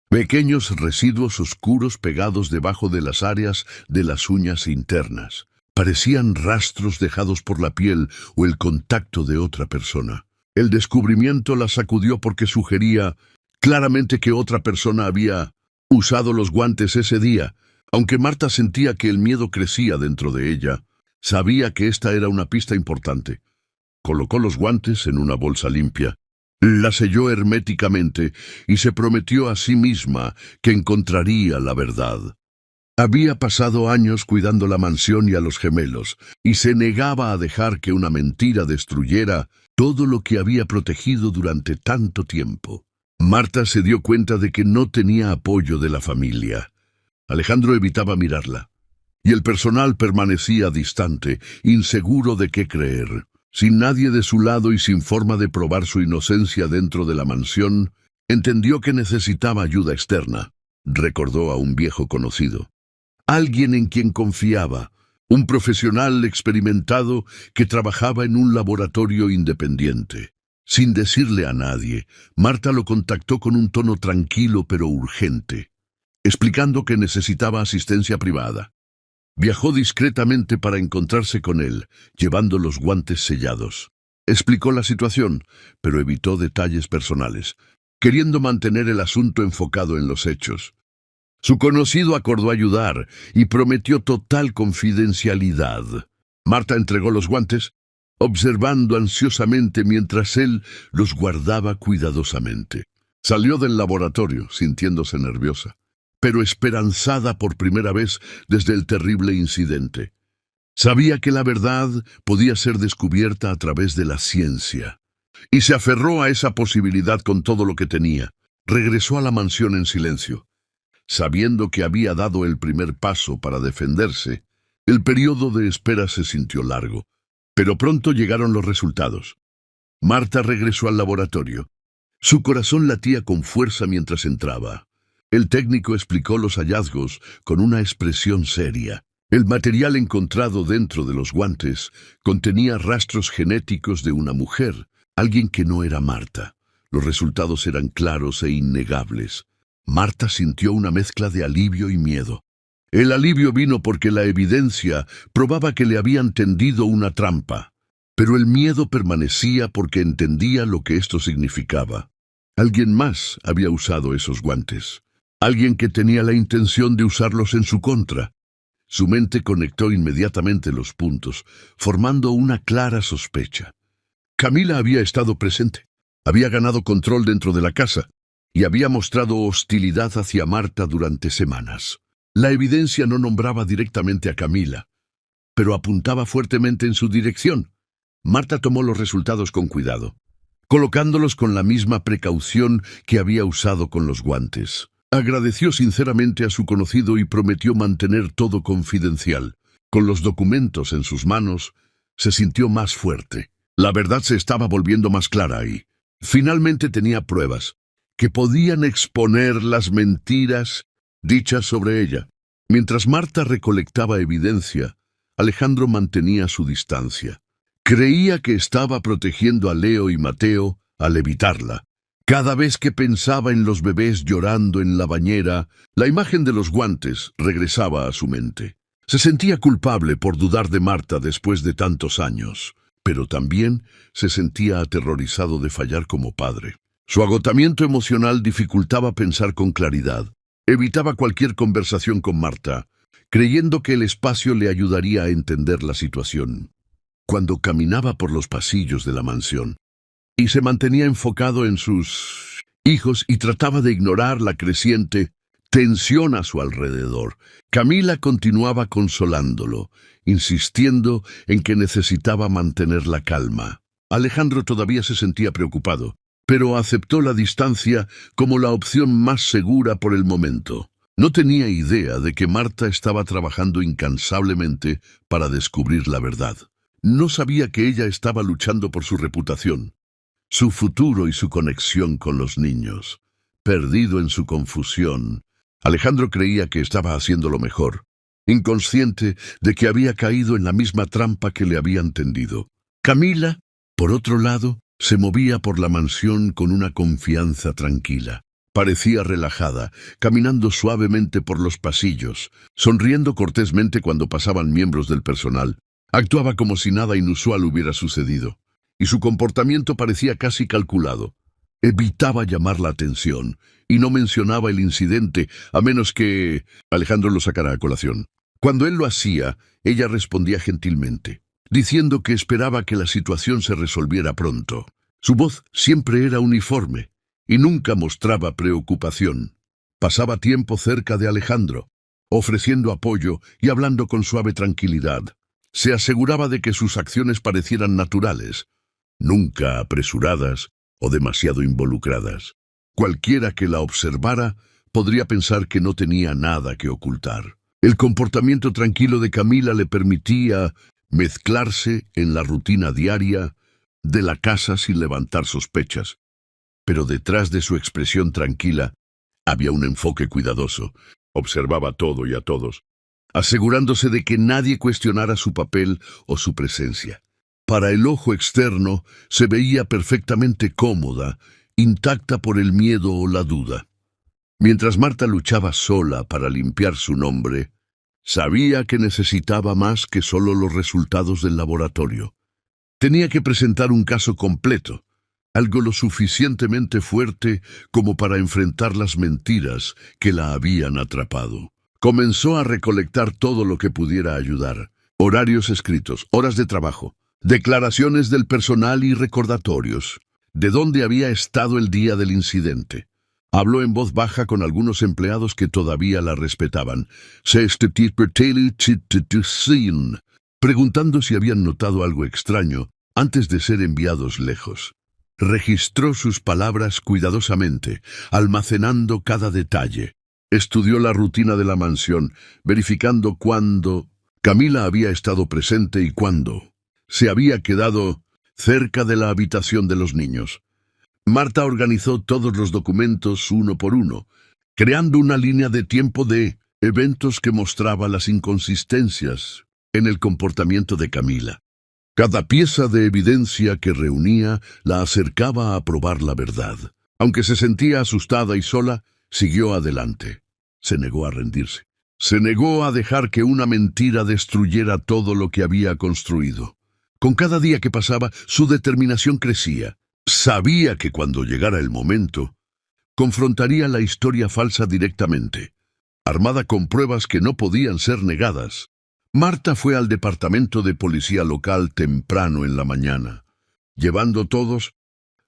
Pequeños residuos oscuros pegados debajo de las áreas de las uñas internas. Parecían rastros dejados por la piel o el contacto de otra persona. El descubrimiento la sacudió porque sugería claramente que otra persona había usado los guantes ese día. Aunque Marta sentía que el miedo crecía dentro de ella, sabía que esta era una pista importante. Colocó los guantes en una bolsa limpia, la selló herméticamente y se prometió a sí misma que encontraría la verdad. Había pasado años cuidando la mansión y a los gemelos, y se negaba a dejar que una mentira destruyera todo lo que había protegido durante tanto tiempo. Marta se dio cuenta de que no tenía apoyo de la familia. Alejandro evitaba mirarla, y el personal permanecía distante, inseguro de qué creer. Sin nadie de su lado y sin forma de probar su inocencia dentro de la mansión, entendió que necesitaba ayuda externa. Recordó a un viejo conocido, alguien en quien confiaba, un profesional experimentado que trabajaba en un laboratorio independiente. Sin decirle a nadie, Marta lo contactó con un tono tranquilo pero urgente, explicando que necesitaba asistencia privada. Viajó discretamente para encontrarse con él, llevando los guantes sellados. Explicó la situación, pero evitó detalles personales, queriendo mantener el asunto enfocado en los hechos. Su conocido acordó ayudar y prometió total confidencialidad. Marta entregó los guantes, observando ansiosamente mientras él los guardaba cuidadosamente. Salió del laboratorio, sintiéndose nerviosa, pero esperanzada por primera vez desde el terrible incidente. Sabía que la verdad podía ser descubierta a través de la ciencia, y se aferró a esa posibilidad con todo lo que tenía. Regresó a la mansión en silencio. Sabiendo que había dado el primer paso para defenderse, el periodo de espera se sintió largo, pero pronto llegaron los resultados. Marta regresó al laboratorio. Su corazón latía con fuerza mientras entraba. El técnico explicó los hallazgos con una expresión seria. El material encontrado dentro de los guantes contenía rastros genéticos de una mujer, alguien que no era Marta. Los resultados eran claros e innegables. Marta sintió una mezcla de alivio y miedo. El alivio vino porque la evidencia probaba que le habían tendido una trampa, pero el miedo permanecía porque entendía lo que esto significaba. Alguien más había usado esos guantes. Alguien que tenía la intención de usarlos en su contra. Su mente conectó inmediatamente los puntos, formando una clara sospecha. Camila había estado presente, había ganado control dentro de la casa y había mostrado hostilidad hacia Marta durante semanas. La evidencia no nombraba directamente a Camila, pero apuntaba fuertemente en su dirección. Marta tomó los resultados con cuidado, colocándolos con la misma precaución que había usado con los guantes. Agradeció sinceramente a su conocido y prometió mantener todo confidencial. Con los documentos en sus manos, se sintió más fuerte. La verdad se estaba volviendo más clara ahí. Finalmente tenía pruebas que podían exponer las mentiras dichas sobre ella. Mientras Marta recolectaba evidencia, Alejandro mantenía su distancia. Creía que estaba protegiendo a Leo y Mateo al evitarla. Cada vez que pensaba en los bebés llorando en la bañera, la imagen de los guantes regresaba a su mente. Se sentía culpable por dudar de Marta después de tantos años, pero también se sentía aterrorizado de fallar como padre. Su agotamiento emocional dificultaba pensar con claridad. Evitaba cualquier conversación con Marta, creyendo que el espacio le ayudaría a entender la situación. Cuando caminaba por los pasillos de la mansión y se mantenía enfocado en sus hijos y trataba de ignorar la creciente tensión a su alrededor, Camila continuaba consolándolo, insistiendo en que necesitaba mantener la calma. Alejandro todavía se sentía preocupado, pero aceptó la distancia como la opción más segura por el momento. No tenía idea de que Marta estaba trabajando incansablemente para descubrir la verdad. No sabía que ella estaba luchando por su reputación, su futuro y su conexión con los niños. Perdido en su confusión, Alejandro creía que estaba haciendo lo mejor, inconsciente de que había caído en la misma trampa que le habían tendido. Camila, por otro lado, se movía por la mansión con una confianza tranquila. Parecía relajada, caminando suavemente por los pasillos, sonriendo cortésmente cuando pasaban miembros del personal. Actuaba como si nada inusual hubiera sucedido, y su comportamiento parecía casi calculado. Evitaba llamar la atención, y no mencionaba el incidente, a menos que Alejandro lo sacara a colación. Cuando él lo hacía, ella respondía gentilmente, diciendo que esperaba que la situación se resolviera pronto. Su voz siempre era uniforme, y nunca mostraba preocupación. Pasaba tiempo cerca de Alejandro, ofreciendo apoyo y hablando con suave tranquilidad. Se aseguraba de que sus acciones parecieran naturales, nunca apresuradas o demasiado involucradas. Cualquiera que la observara podría pensar que no tenía nada que ocultar. El comportamiento tranquilo de Camila le permitía mezclarse en la rutina diaria de la casa sin levantar sospechas. Pero detrás de su expresión tranquila había un enfoque cuidadoso. Observaba todo y a todos, asegurándose de que nadie cuestionara su papel o su presencia. Para el ojo externo se veía perfectamente cómoda, intacta por el miedo o la duda. Mientras Marta luchaba sola para limpiar su nombre, sabía que necesitaba más que solo los resultados del laboratorio. Tenía que presentar un caso completo, algo lo suficientemente fuerte como para enfrentar las mentiras que la habían atrapado. Comenzó a recolectar todo lo que pudiera ayudar: horarios escritos, horas de trabajo, declaraciones del personal y recordatorios de dónde había estado el día del incidente. Habló en voz baja con algunos empleados que todavía la respetaban, preguntando si habían notado algo extraño antes de ser enviados lejos. Registró sus palabras cuidadosamente, almacenando cada detalle. Estudió la rutina de la mansión, verificando cuándo Camila había estado presente y cuándo se había quedado cerca de la habitación de los niños. Marta organizó todos los documentos uno por uno, creando una línea de tiempo de eventos que mostraba las inconsistencias en el comportamiento de Camila. Cada pieza de evidencia que reunía la acercaba a probar la verdad. Aunque se sentía asustada y sola, siguió adelante. Se negó a rendirse. Se negó a dejar que una mentira destruyera todo lo que había construido. Con cada día que pasaba, su determinación crecía. Sabía que cuando llegara el momento, confrontaría la historia falsa directamente, armada con pruebas que no podían ser negadas. Marta fue al departamento de policía local temprano en la mañana, llevando todos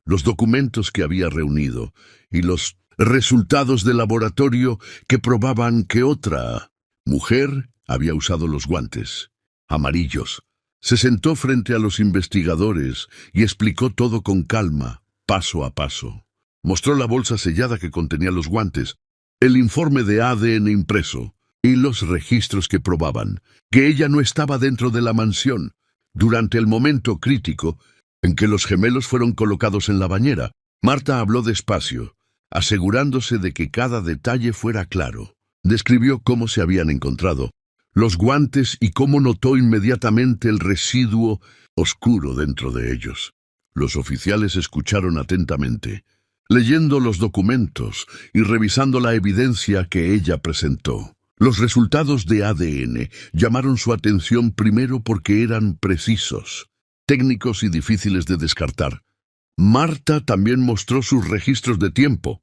los documentos que había reunido y los resultados del laboratorio que probaban que otra mujer había usado los guantes amarillos. Se sentó frente a los investigadores y explicó todo con calma, paso a paso. Mostró la bolsa sellada que contenía los guantes, el informe de ADN impreso y los registros que probaban que ella no estaba dentro de la mansión durante el momento crítico en que los gemelos fueron colocados en la bañera. Marta habló despacio, asegurándose de que cada detalle fuera claro. Describió cómo se habían encontrado los guantes y cómo notó inmediatamente el residuo oscuro dentro de ellos. Los oficiales escucharon atentamente, leyendo los documentos y revisando la evidencia que ella presentó. Los resultados de ADN llamaron su atención primero porque eran precisos, técnicos y difíciles de descartar. Marta también mostró sus registros de tiempo,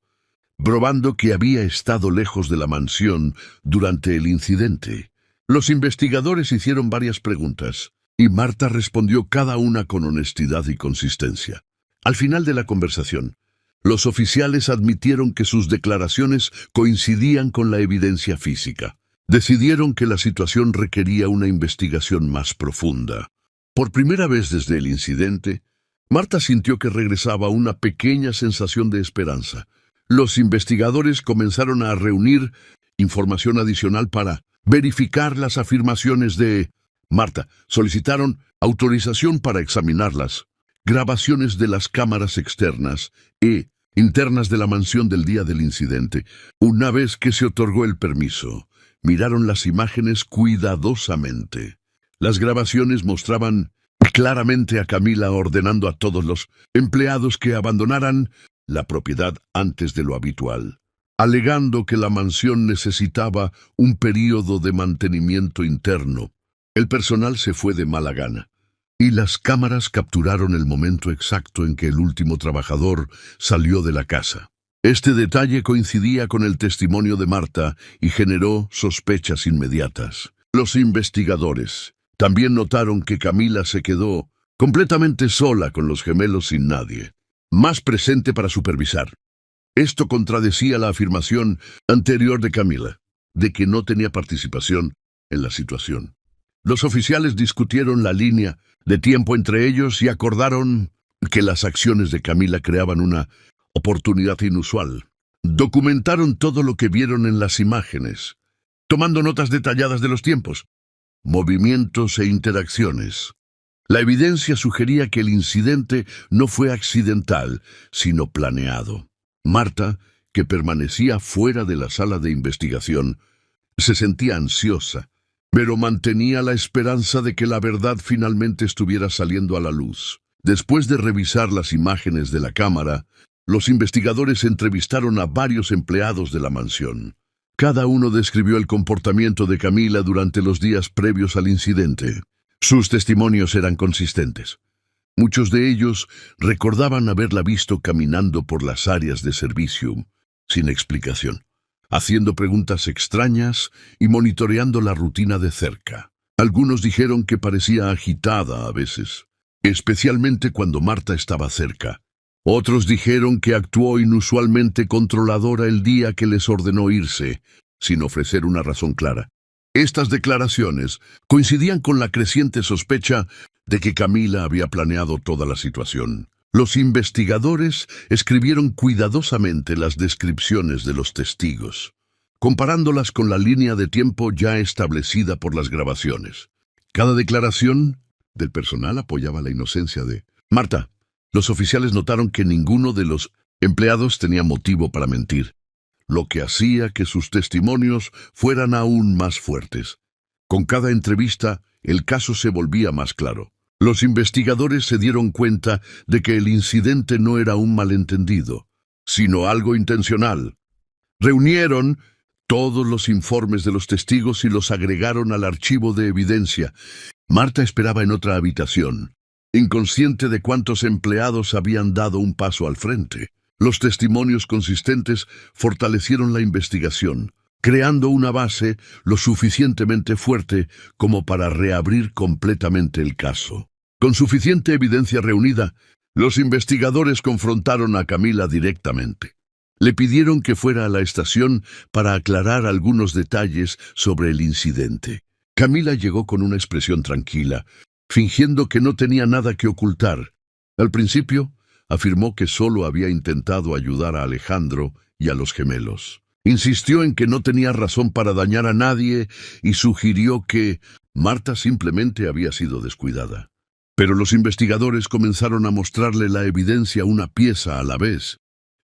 probando que había estado lejos de la mansión durante el incidente. Los investigadores hicieron varias preguntas, y Marta respondió cada una con honestidad y consistencia. Al final de la conversación, los oficiales admitieron que sus declaraciones coincidían con la evidencia física. Decidieron que la situación requería una investigación más profunda. Por primera vez desde el incidente, Marta sintió que regresaba una pequeña sensación de esperanza. Los investigadores comenzaron a reunir información adicional para verificar las afirmaciones de Marta. Solicitaron autorización para examinarlas, grabaciones de las cámaras externas e internas de la mansión del día del incidente. Una vez que se otorgó el permiso, miraron las imágenes cuidadosamente. Las grabaciones mostraban claramente a Camila ordenando a todos los empleados que abandonaran la propiedad antes de lo habitual, alegando que la mansión necesitaba un período de mantenimiento interno. El personal se fue de mala gana, y las cámaras capturaron el momento exacto en que el último trabajador salió de la casa. Este detalle coincidía con el testimonio de Marta y generó sospechas inmediatas. Los investigadores también notaron que Camila se quedó completamente sola con los gemelos sin nadie más presente para supervisar. Esto contradecía la afirmación anterior de Camila, de que no tenía participación en la situación. Los oficiales discutieron la línea de tiempo entre ellos y acordaron que las acciones de Camila creaban una oportunidad inusual. Documentaron todo lo que vieron en las imágenes, tomando notas detalladas de los tiempos, movimientos e interacciones. La evidencia sugería que el incidente no fue accidental, sino planeado. Marta, que permanecía fuera de la sala de investigación, se sentía ansiosa, pero mantenía la esperanza de que la verdad finalmente estuviera saliendo a la luz. Después de revisar las imágenes de la cámara, los investigadores entrevistaron a varios empleados de la mansión. Cada uno describió el comportamiento de Camila durante los días previos al incidente. Sus testimonios eran consistentes. Muchos de ellos recordaban haberla visto caminando por las áreas de servicio, sin explicación, haciendo preguntas extrañas y monitoreando la rutina de cerca. Algunos dijeron que parecía agitada a veces, especialmente cuando Marta estaba cerca. Otros dijeron que actuó inusualmente controladora el día que les ordenó irse, sin ofrecer una razón clara. Estas declaraciones coincidían con la creciente sospecha de que Camila había planeado toda la situación. Los investigadores escribieron cuidadosamente las descripciones de los testigos, comparándolas con la línea de tiempo ya establecida por las grabaciones. Cada declaración del personal apoyaba la inocencia de Marta. Los oficiales notaron que ninguno de los empleados tenía motivo para mentir, lo que hacía que sus testimonios fueran aún más fuertes. Con cada entrevista, el caso se volvía más claro. Los investigadores se dieron cuenta de que el incidente no era un malentendido, sino algo intencional. Reunieron todos los informes de los testigos y los agregaron al archivo de evidencia. Marta esperaba en otra habitación, inconsciente de cuántos empleados habían dado un paso al frente. Los testimonios consistentes fortalecieron la investigación, creando una base lo suficientemente fuerte como para reabrir completamente el caso. Con suficiente evidencia reunida, los investigadores confrontaron a Camila directamente. Le pidieron que fuera a la estación para aclarar algunos detalles sobre el incidente. Camila llegó con una expresión tranquila, fingiendo que no tenía nada que ocultar. Al principio, afirmó que solo había intentado ayudar a Alejandro y a los gemelos. Insistió en que no tenía razón para dañar a nadie y sugirió que Marta simplemente había sido descuidada. Pero los investigadores comenzaron a mostrarle la evidencia una pieza a la vez.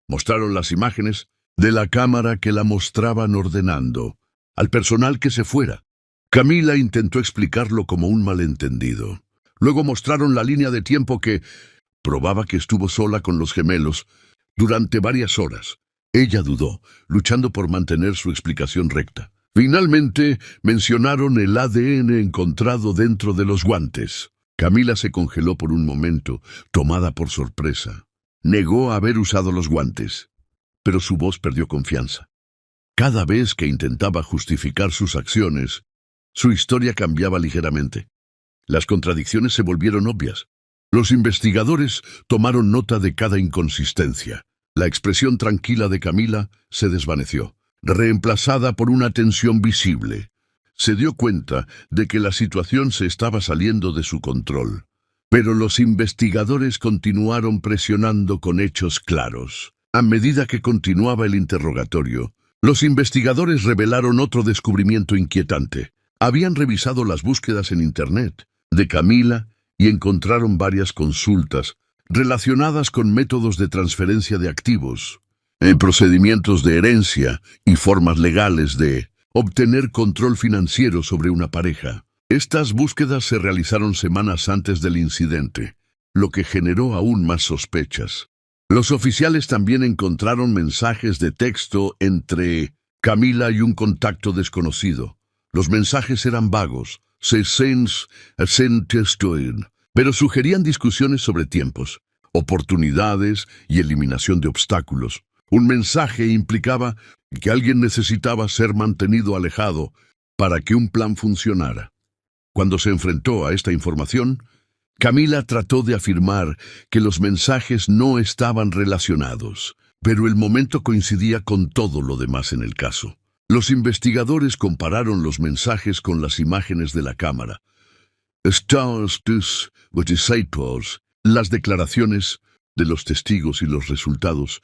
Mostraron las imágenes de la cámara que la mostraban ordenando al personal que se fuera. Camila intentó explicarlo como un malentendido. Luego mostraron la línea de tiempo que probaba que estuvo sola con los gemelos durante varias horas. Ella dudó, luchando por mantener su explicación recta. Finalmente, mencionaron el ADN encontrado dentro de los guantes. Camila se congeló por un momento, tomada por sorpresa. Negó haber usado los guantes, pero su voz perdió confianza. Cada vez que intentaba justificar sus acciones, su historia cambiaba ligeramente. Las contradicciones se volvieron obvias. Los investigadores tomaron nota de cada inconsistencia. La expresión tranquila de Camila se desvaneció, reemplazada por una tensión visible. Se dio cuenta de que la situación se estaba saliendo de su control. Pero los investigadores continuaron presionando con hechos claros. A medida que continuaba el interrogatorio, los investigadores revelaron otro descubrimiento inquietante. Habían revisado las búsquedas en Internet de Camila y encontraron varias consultas relacionadas con métodos de transferencia de activos, procedimientos de herencia y formas legales de obtener control financiero sobre una pareja. Estas búsquedas se realizaron semanas antes del incidente, lo que generó aún más sospechas. Los oficiales también encontraron mensajes de texto entre Camila y un contacto desconocido. Los mensajes eran vagos, pero sugerían discusiones sobre tiempos, oportunidades y eliminación de obstáculos. Un mensaje implicaba que alguien necesitaba ser mantenido alejado para que un plan funcionara. Cuando se enfrentó a esta información, Camila trató de afirmar que los mensajes no estaban relacionados, pero el momento coincidía con todo lo demás en el caso. Los investigadores compararon los mensajes con las imágenes de la cámara. Las declaraciones de los testigos y los resultados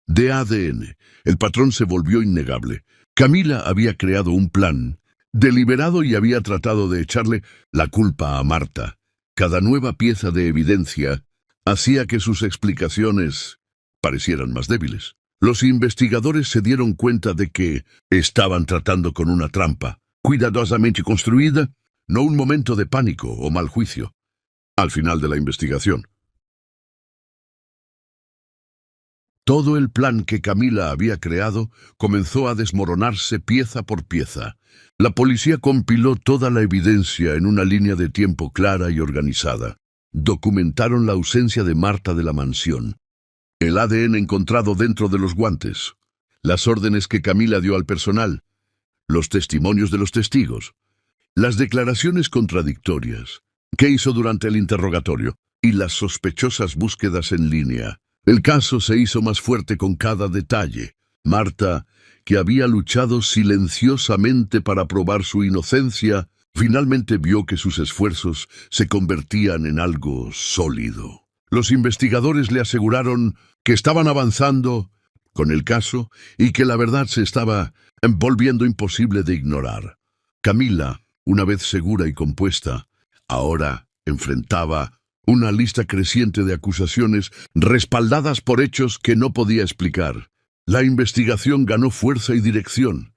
de ADN. El patrón se volvió innegable. Camila había creado un plan deliberado y había tratado de echarle la culpa a Marta. Cada nueva pieza de evidencia hacía que sus explicaciones parecieran más débiles. Los investigadores se dieron cuenta de que estaban tratando con una trampa, cuidadosamente construida, no un momento de pánico o mal juicio. Al final de la investigación, todo el plan que Camila había creado comenzó a desmoronarse pieza por pieza. La policía compiló toda la evidencia en una línea de tiempo clara y organizada. Documentaron la ausencia de Marta de la mansión, el ADN encontrado dentro de los guantes, las órdenes que Camila dio al personal, los testimonios de los testigos, las declaraciones contradictorias que hizo durante el interrogatorio y las sospechosas búsquedas en línea. El caso se hizo más fuerte con cada detalle. Marta, que había luchado silenciosamente para probar su inocencia, finalmente vio que sus esfuerzos se convertían en algo sólido. Los investigadores le aseguraron que estaban avanzando con el caso y que la verdad se estaba volviendo imposible de ignorar. Camila, una vez segura y compuesta, ahora enfrentaba una lista creciente de acusaciones respaldadas por hechos que no podía explicar. La investigación ganó fuerza y dirección,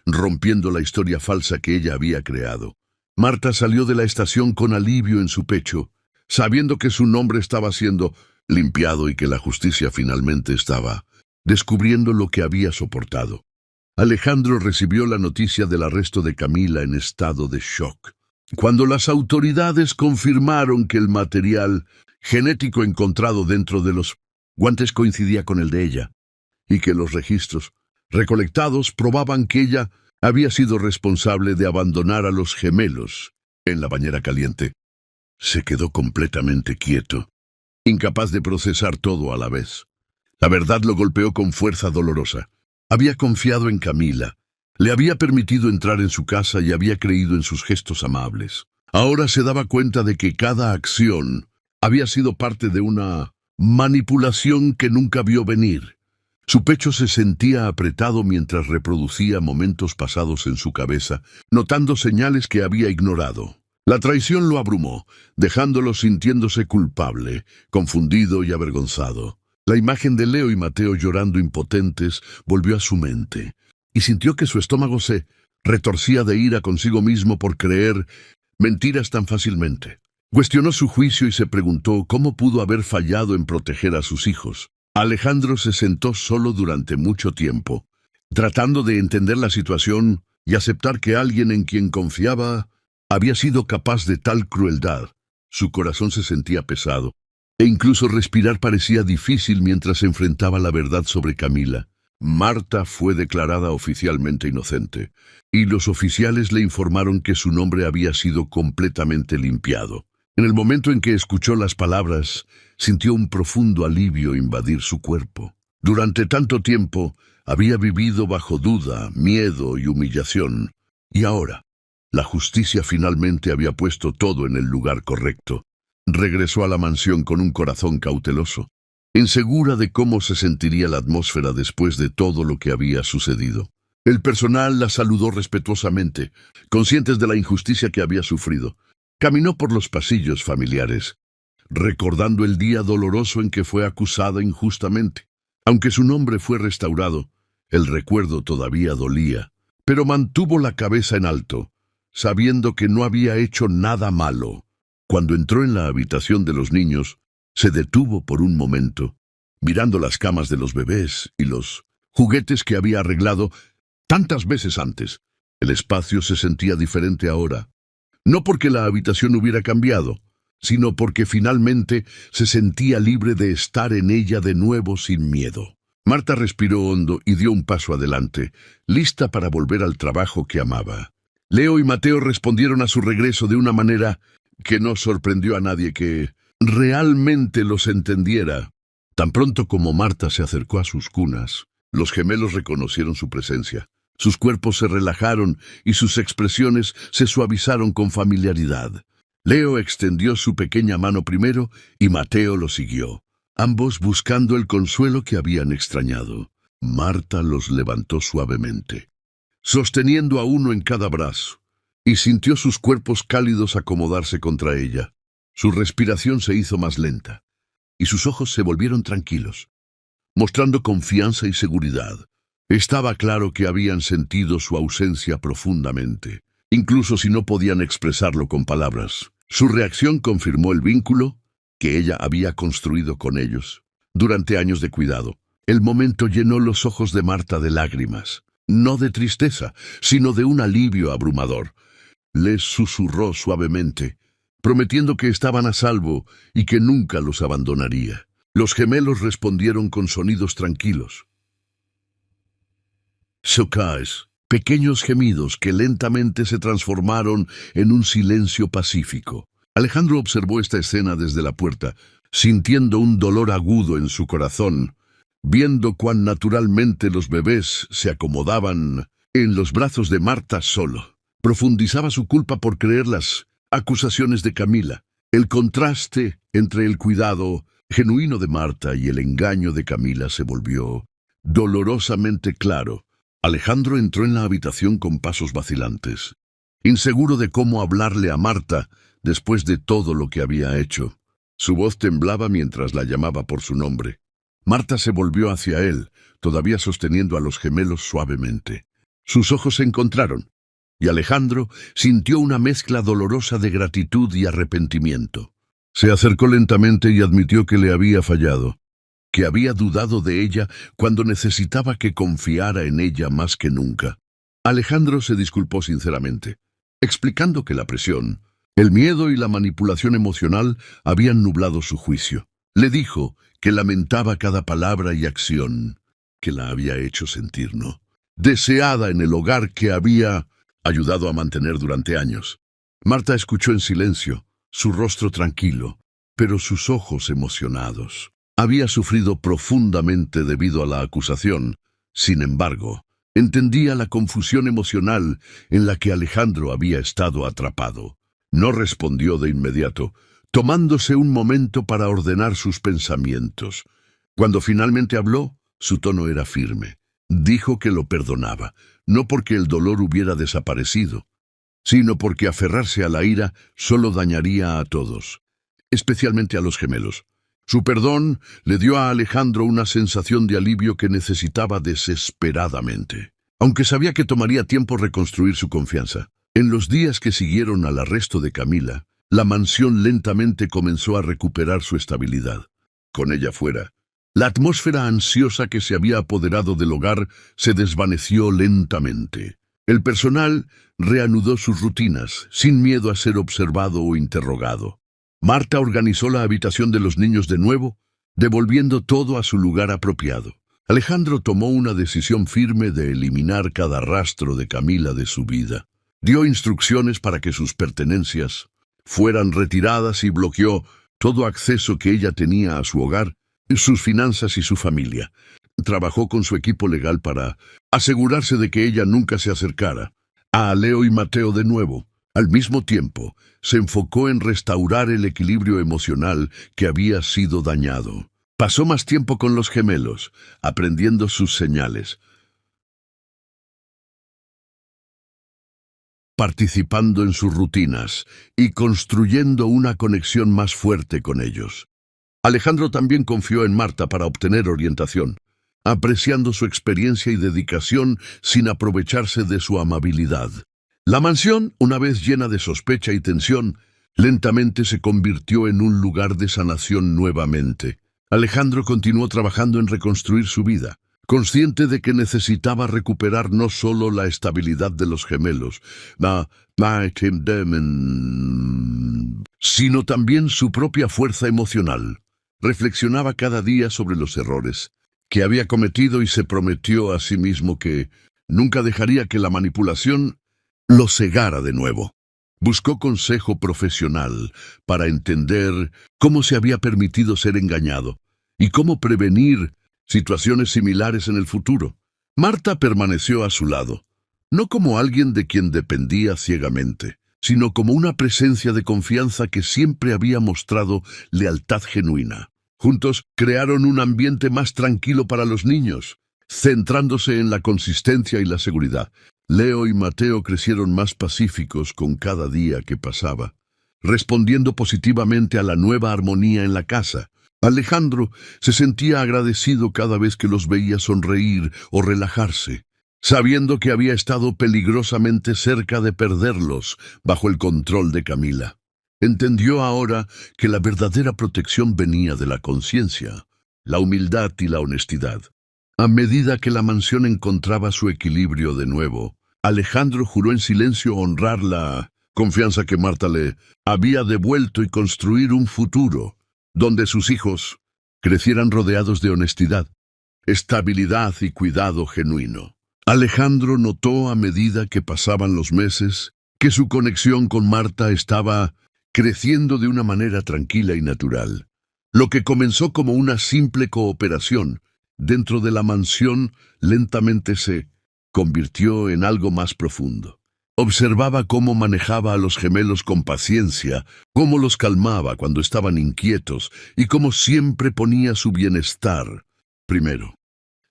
rompiendo la historia falsa que ella había creado. Marta salió de la estación con alivio en su pecho, sabiendo que su nombre estaba siendo limpiado y que la justicia finalmente estaba descubriendo lo que había soportado. Alejandro recibió la noticia del arresto de Camila en estado de shock. Cuando las autoridades confirmaron que el material genético encontrado dentro de los guantes coincidía con el de ella, y que los registros recolectados probaban que ella había sido responsable de abandonar a los gemelos en la bañera caliente, se quedó completamente quieto, incapaz de procesar todo a la vez. La verdad lo golpeó con fuerza dolorosa. Había confiado en Camila, le había permitido entrar en su casa y había creído en sus gestos amables. Ahora se daba cuenta de que cada acción había sido parte de una manipulación que nunca vio venir. Su pecho se sentía apretado mientras reproducía momentos pasados en su cabeza, notando señales que había ignorado. La traición lo abrumó, dejándolo sintiéndose culpable, confundido y avergonzado. La imagen de Leo y Mateo llorando impotentes volvió a su mente, y sintió que su estómago se retorcía de ira consigo mismo por creer mentiras tan fácilmente. Cuestionó su juicio y se preguntó cómo pudo haber fallado en proteger a sus hijos. Alejandro se sentó solo durante mucho tiempo, tratando de entender la situación y aceptar que alguien en quien confiaba había sido capaz de tal crueldad. Su corazón se sentía pesado. e incluso respirar parecía difícil mientras enfrentaba la verdad sobre Camila. Marta fue declarada oficialmente inocente, y los oficiales le informaron que su nombre había sido completamente limpiado. En el momento en que escuchó las palabras, sintió un profundo alivio invadir su cuerpo. Durante tanto tiempo, había vivido bajo duda, miedo y humillación, y ahora, la justicia finalmente había puesto todo en el lugar correcto. Regresó a la mansión con un corazón cauteloso, insegura de cómo se sentiría la atmósfera después de todo lo que había sucedido. El personal la saludó respetuosamente, conscientes de la injusticia que había sufrido. Caminó por los pasillos familiares, recordando el día doloroso en que fue acusada injustamente. Aunque su nombre fue restaurado, el recuerdo todavía dolía, pero mantuvo la cabeza en alto, sabiendo que no había hecho nada malo. Cuando entró en la habitación de los niños, se detuvo por un momento, mirando las camas de los bebés y los juguetes que había arreglado tantas veces antes. El espacio se sentía diferente ahora, no porque la habitación hubiera cambiado, sino porque finalmente se sentía libre de estar en ella de nuevo sin miedo. Marta respiró hondo y dio un paso adelante, lista para volver al trabajo que amaba. Leo y Mateo respondieron a su regreso de una manera que no sorprendió a nadie que realmente los entendiera. Tan pronto como Marta se acercó a sus cunas, los gemelos reconocieron su presencia. Sus cuerpos se relajaron y sus expresiones se suavizaron con familiaridad. Leo extendió su pequeña mano primero y Mateo lo siguió, ambos buscando el consuelo que habían extrañado. Marta los levantó suavemente, sosteniendo a uno en cada brazo, y sintió sus cuerpos cálidos acomodarse contra ella. Su respiración se hizo más lenta, y sus ojos se volvieron tranquilos, mostrando confianza y seguridad. Estaba claro que habían sentido su ausencia profundamente, incluso si no podían expresarlo con palabras. Su reacción confirmó el vínculo que ella había construido con ellos durante años de cuidado. El momento llenó los ojos de Marta de lágrimas, no de tristeza, sino de un alivio abrumador. Les susurró suavemente, prometiendo que estaban a salvo y que nunca los abandonaría. Los gemelos respondieron con sonidos tranquilos. Sokais, pequeños gemidos que lentamente se transformaron en un silencio pacífico. Alejandro observó esta escena desde la puerta, sintiendo un dolor agudo en su corazón, viendo cuán naturalmente los bebés se acomodaban en los brazos de Marta solo. Profundizaba su culpa por creer las acusaciones de Camila. El contraste entre el cuidado genuino de Marta y el engaño de Camila se volvió dolorosamente claro. Alejandro entró en la habitación con pasos vacilantes, inseguro de cómo hablarle a Marta después de todo lo que había hecho. Su voz temblaba mientras la llamaba por su nombre. Marta se volvió hacia él, todavía sosteniendo a los gemelos suavemente. Sus ojos se encontraron, y Alejandro sintió una mezcla dolorosa de gratitud y arrepentimiento. Se acercó lentamente y admitió que le había fallado, que había dudado de ella cuando necesitaba que confiara en ella más que nunca. Alejandro se disculpó sinceramente, explicando que la presión, el miedo y la manipulación emocional habían nublado su juicio. Le dijo que lamentaba cada palabra y acción que la había hecho sentir no deseada en el hogar que había ayudado a mantener durante años. Marta escuchó en silencio, su rostro tranquilo, pero sus ojos emocionados. Había sufrido profundamente debido a la acusación. Sin embargo, entendía la confusión emocional en la que Alejandro había estado atrapado. No respondió de inmediato, tomándose un momento para ordenar sus pensamientos. Cuando finalmente habló, su tono era firme. Dijo que lo perdonaba, no porque el dolor hubiera desaparecido, sino porque aferrarse a la ira solo dañaría a todos, especialmente a los gemelos. Su perdón le dio a Alejandro una sensación de alivio que necesitaba desesperadamente, aunque sabía que tomaría tiempo reconstruir su confianza. En los días que siguieron al arresto de Camila, la mansión lentamente comenzó a recuperar su estabilidad. Con ella fuera, la atmósfera ansiosa que se había apoderado del hogar se desvaneció lentamente. El personal reanudó sus rutinas, sin miedo a ser observado o interrogado. Marta organizó la habitación de los niños de nuevo, devolviendo todo a su lugar apropiado. Alejandro tomó una decisión firme de eliminar cada rastro de Camila de su vida. Dio instrucciones para que sus pertenencias fueran retiradas y bloqueó todo acceso que ella tenía a su hogar, sus finanzas y su familia. Trabajó con su equipo legal para asegurarse de que ella nunca se acercara a Leo y Mateo de nuevo. Al mismo tiempo, se enfocó en restaurar el equilibrio emocional que había sido dañado. Pasó más tiempo con los gemelos, aprendiendo sus señales, participando en sus rutinas y construyendo una conexión más fuerte con ellos. Alejandro también confió en Marta para obtener orientación, apreciando su experiencia y dedicación sin aprovecharse de su amabilidad. La mansión, una vez llena de sospecha y tensión, lentamente se convirtió en un lugar de sanación nuevamente. Alejandro continuó trabajando en reconstruir su vida, consciente de que necesitaba recuperar no solo la estabilidad de los gemelos, sino también su propia fuerza emocional. Reflexionaba cada día sobre los errores que había cometido y se prometió a sí mismo que nunca dejaría que la manipulación lo cegara de nuevo. Buscó consejo profesional para entender cómo se había permitido ser engañado y cómo prevenir situaciones similares en el futuro. Marta permaneció a su lado, no como alguien de quien dependía ciegamente, sino como una presencia de confianza que siempre había mostrado lealtad genuina. Juntos crearon un ambiente más tranquilo para los niños, centrándose en la consistencia y la seguridad. Leo y Mateo crecieron más pacíficos con cada día que pasaba, respondiendo positivamente a la nueva armonía en la casa. Alejandro se sentía agradecido cada vez que los veía sonreír o relajarse, sabiendo que había estado peligrosamente cerca de perderlos bajo el control de Camila. Entendió ahora que la verdadera protección venía de la conciencia, la humildad y la honestidad. A medida que la mansión encontraba su equilibrio de nuevo, Alejandro juró en silencio honrar la confianza que Marta le había devuelto y construir un futuro donde sus hijos crecieran rodeados de honestidad, estabilidad y cuidado genuino. Alejandro notó a medida que pasaban los meses que su conexión con Marta estaba creciendo de una manera tranquila y natural. Lo que comenzó como una simple cooperación dentro de la mansión lentamente se convirtió en algo más profundo. Observaba cómo manejaba a los gemelos con paciencia, cómo los calmaba cuando estaban inquietos y cómo siempre ponía su bienestar primero.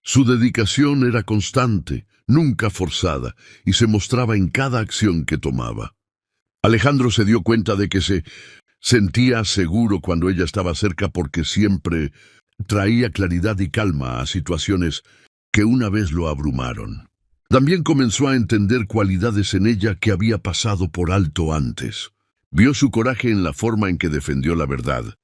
Su dedicación era constante, nunca forzada, y se mostraba en cada acción que tomaba. Alejandro se dio cuenta de que se sentía seguro cuando ella estaba cerca porque siempre traía claridad y calma a situaciones que una vez lo abrumaron. También comenzó a entender cualidades en ella que había pasado por alto antes. Vio su coraje en la forma en que defendió la verdad,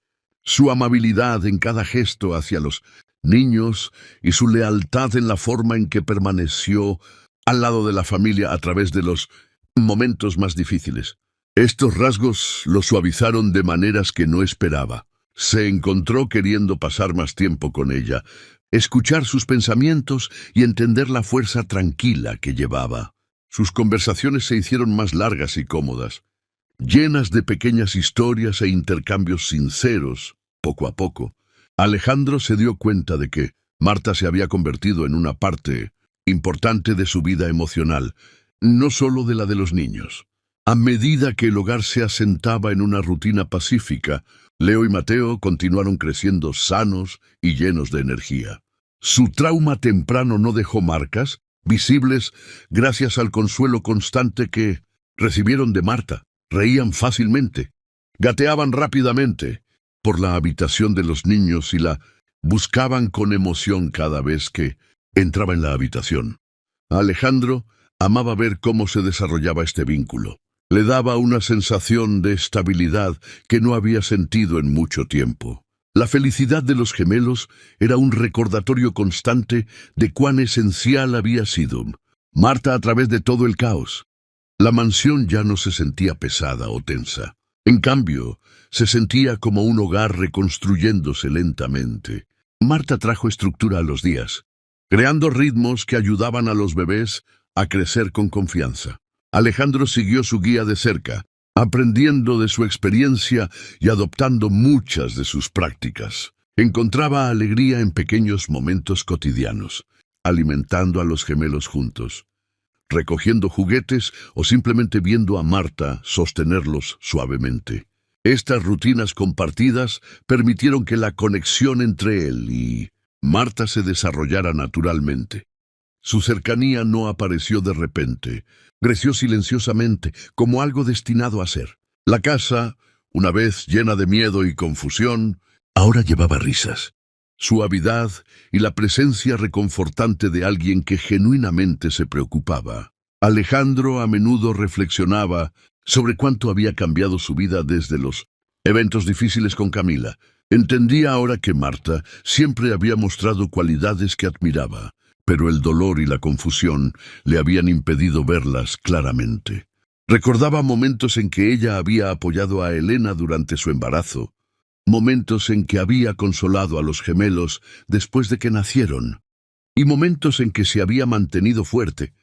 su amabilidad en cada gesto hacia los niños y su lealtad en la forma en que permaneció al lado de la familia a través de los momentos más difíciles. Estos rasgos lo suavizaron de maneras que no esperaba. Se encontró queriendo pasar más tiempo con ella, escuchar sus pensamientos y entender la fuerza tranquila que llevaba. Sus conversaciones se hicieron más largas y cómodas, llenas de pequeñas historias e intercambios sinceros. Poco a poco, Alejandro se dio cuenta de que Marta se había convertido en una parte importante de su vida emocional, no solo de la de los niños. A medida que el hogar se asentaba en una rutina pacífica, Leo y Mateo continuaron creciendo sanos y llenos de energía. Su trauma temprano no dejó marcas visibles gracias al consuelo constante que recibieron de Marta. Reían fácilmente, gateaban rápidamente por la habitación de los niños y la buscaban con emoción cada vez que entraba en la habitación. A Alejandro amaba ver cómo se desarrollaba este vínculo. Le daba una sensación de estabilidad que no había sentido en mucho tiempo. La felicidad de los gemelos era un recordatorio constante de cuán esencial había sido Marta a través de todo el caos. La mansión ya no se sentía pesada o tensa. En cambio, se sentía como un hogar reconstruyéndose lentamente. Marta trajo estructura a los días, creando ritmos que ayudaban a los bebés a crecer con confianza. Alejandro siguió su guía de cerca, aprendiendo de su experiencia y adoptando muchas de sus prácticas. Encontraba alegría en pequeños momentos cotidianos, alimentando a los gemelos juntos, recogiendo juguetes o simplemente viendo a Marta sostenerlos suavemente. Estas rutinas compartidas permitieron que la conexión entre él y Marta se desarrollara naturalmente. Su cercanía no apareció de repente, creció silenciosamente, como algo destinado a ser. La casa, una vez llena de miedo y confusión, ahora llevaba risas, suavidad y la presencia reconfortante de alguien que genuinamente se preocupaba. Alejandro a menudo reflexionaba sobre cuánto había cambiado su vida desde los eventos difíciles con Camila. Entendía ahora que Marta siempre había mostrado cualidades que admiraba, pero el dolor y la confusión le habían impedido verlas claramente. Recordaba momentos en que ella había apoyado a Elena durante su embarazo, momentos en que había consolado a los gemelos después de que nacieron, y momentos en que se había mantenido fuerte,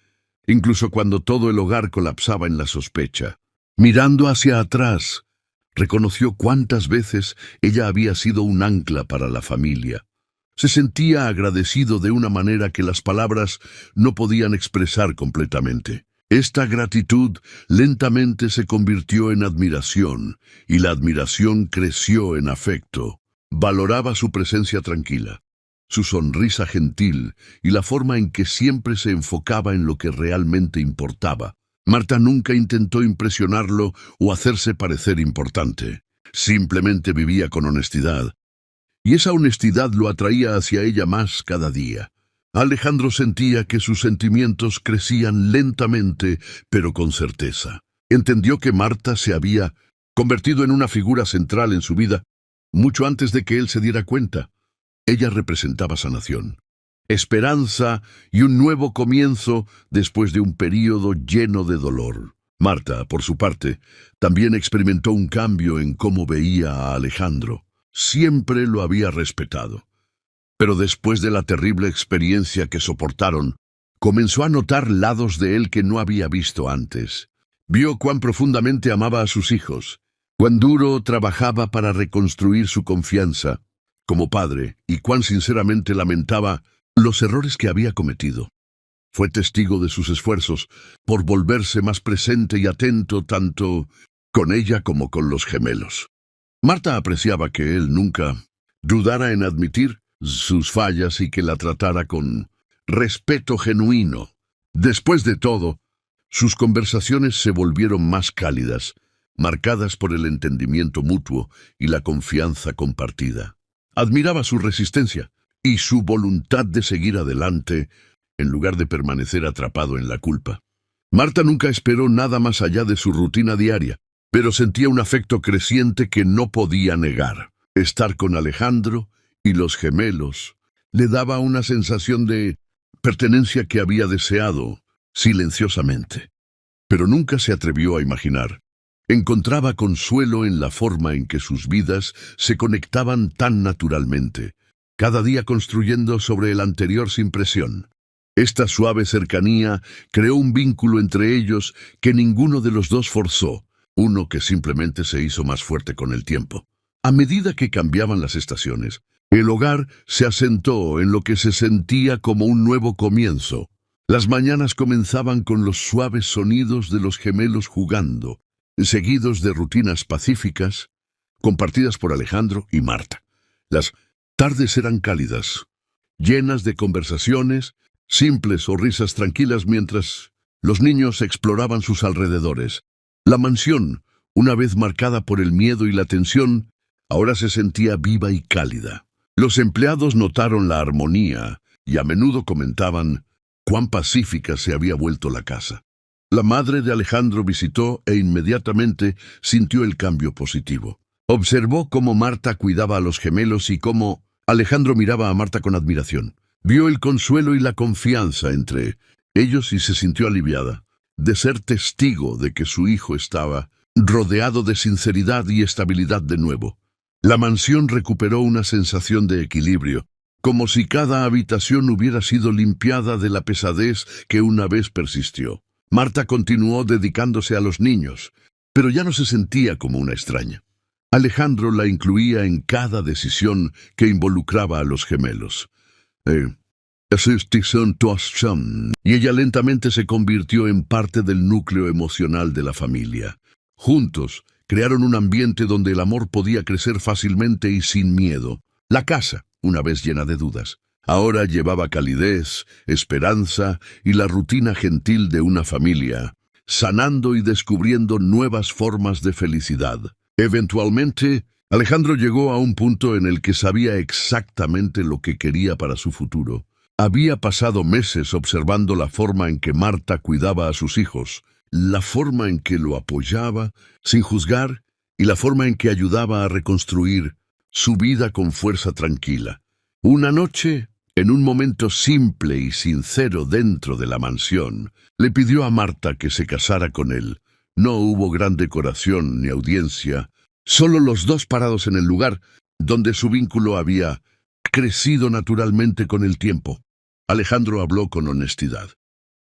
incluso cuando todo el hogar colapsaba en la sospecha. Mirando hacia atrás, reconoció cuántas veces ella había sido un ancla para la familia. Se sentía agradecido de una manera que las palabras no podían expresar completamente. Esta gratitud lentamente se convirtió en admiración, y la admiración creció en afecto. Valoraba su presencia tranquila, su sonrisa gentil y la forma en que siempre se enfocaba en lo que realmente importaba. Marta nunca intentó impresionarlo o hacerse parecer importante. Simplemente vivía con honestidad, y esa honestidad lo atraía hacia ella más cada día. Alejandro sentía que sus sentimientos crecían lentamente, pero con certeza. Entendió que Marta se había convertido en una figura central en su vida mucho antes de que él se diera cuenta. Ella representaba sanación, esperanza y un nuevo comienzo después de un período lleno de dolor. Marta, por su parte, también experimentó un cambio en cómo veía a Alejandro. Siempre lo había respetado, pero después de la terrible experiencia que soportaron, comenzó a notar lados de él que no había visto antes. Vio cuán profundamente amaba a sus hijos, cuán duro trabajaba para reconstruir su confianza como padre y cuán sinceramente lamentaba los errores que había cometido. Fue testigo de sus esfuerzos por volverse más presente y atento tanto con ella como con los gemelos. Marta apreciaba que él nunca dudara en admitir sus fallas y que la tratara con respeto genuino. Después de todo, sus conversaciones se volvieron más cálidas, marcadas por el entendimiento mutuo y la confianza compartida. Admiraba su resistencia y su voluntad de seguir adelante en lugar de permanecer atrapado en la culpa. Marta nunca esperó nada más allá de su rutina diaria, pero sentía un afecto creciente que no podía negar. Estar con Alejandro y los gemelos le daba una sensación de pertenencia que había deseado silenciosamente, pero nunca se atrevió a imaginar. Encontraba consuelo en la forma en que sus vidas se conectaban tan naturalmente, cada día construyendo sobre el anterior sin presión. Esta suave cercanía creó un vínculo entre ellos que ninguno de los dos forzó, uno que simplemente se hizo más fuerte con el tiempo. A medida que cambiaban las estaciones, el hogar se asentó en lo que se sentía como un nuevo comienzo. Las mañanas comenzaban con los suaves sonidos de los gemelos jugando, seguidos de rutinas pacíficas, compartidas por Alejandro y Marta. Las tardes eran cálidas, llenas de conversaciones, simples o risas tranquilas mientras los niños exploraban sus alrededores. La mansión, una vez marcada por el miedo y la tensión, ahora se sentía viva y cálida. Los empleados notaron la armonía y a menudo comentaban cuán pacífica se había vuelto la casa. La madre de Alejandro visitó e inmediatamente sintió el cambio positivo. Observó cómo Marta cuidaba a los gemelos y cómo Alejandro miraba a Marta con admiración. Vio el consuelo y la confianza entre ellos y se sintió aliviada de ser testigo de que su hijo estaba rodeado de sinceridad y estabilidad de nuevo. La mansión recuperó una sensación de equilibrio, como si cada habitación hubiera sido limpiada de la pesadez que una vez persistió. Marta continuó dedicándose a los niños, pero ya no se sentía como una extraña. Alejandro la incluía en cada decisión que involucraba a los gemelos. Y ella lentamente se convirtió en parte del núcleo emocional de la familia. Juntos, crearon un ambiente donde el amor podía crecer fácilmente y sin miedo. La casa, una vez llena de dudas, ahora llevaba calidez, esperanza y la rutina gentil de una familia, sanando y descubriendo nuevas formas de felicidad. Eventualmente, Alejandro llegó a un punto en el que sabía exactamente lo que quería para su futuro. Había pasado meses observando la forma en que Marta cuidaba a sus hijos, la forma en que lo apoyaba, sin juzgar, y la forma en que ayudaba a reconstruir su vida con fuerza tranquila. Una noche, en un momento simple y sincero dentro de la mansión, le pidió a Marta que se casara con él. No hubo gran decoración ni audiencia, solo los dos parados en el lugar donde su vínculo había crecido naturalmente con el tiempo. Alejandro habló con honestidad,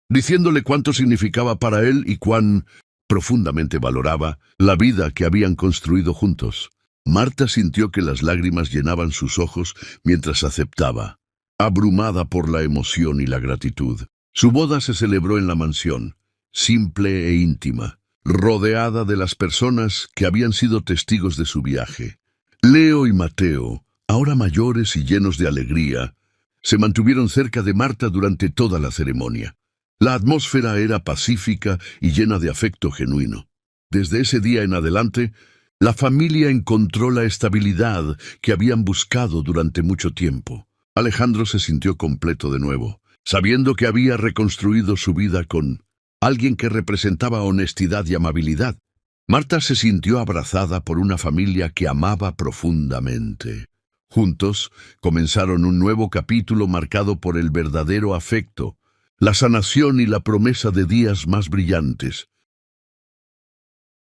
diciéndole cuánto significaba para él y cuán profundamente valoraba la vida que habían construido juntos. Marta sintió que las lágrimas llenaban sus ojos mientras aceptaba, abrumada por la emoción y la gratitud. Su boda se celebró en la mansión, simple e íntima, rodeada de las personas que habían sido testigos de su viaje. Leo y Mateo, ahora mayores y llenos de alegría, se mantuvieron cerca de Marta durante toda la ceremonia. La atmósfera era pacífica y llena de afecto genuino. Desde ese día en adelante, la familia encontró la estabilidad que habían buscado durante mucho tiempo. Alejandro se sintió completo de nuevo, sabiendo que había reconstruido su vida con alguien que representaba honestidad y amabilidad. Marta se sintió abrazada por una familia que amaba profundamente. Juntos, comenzaron un nuevo capítulo marcado por el verdadero afecto, la sanación y la promesa de días más brillantes.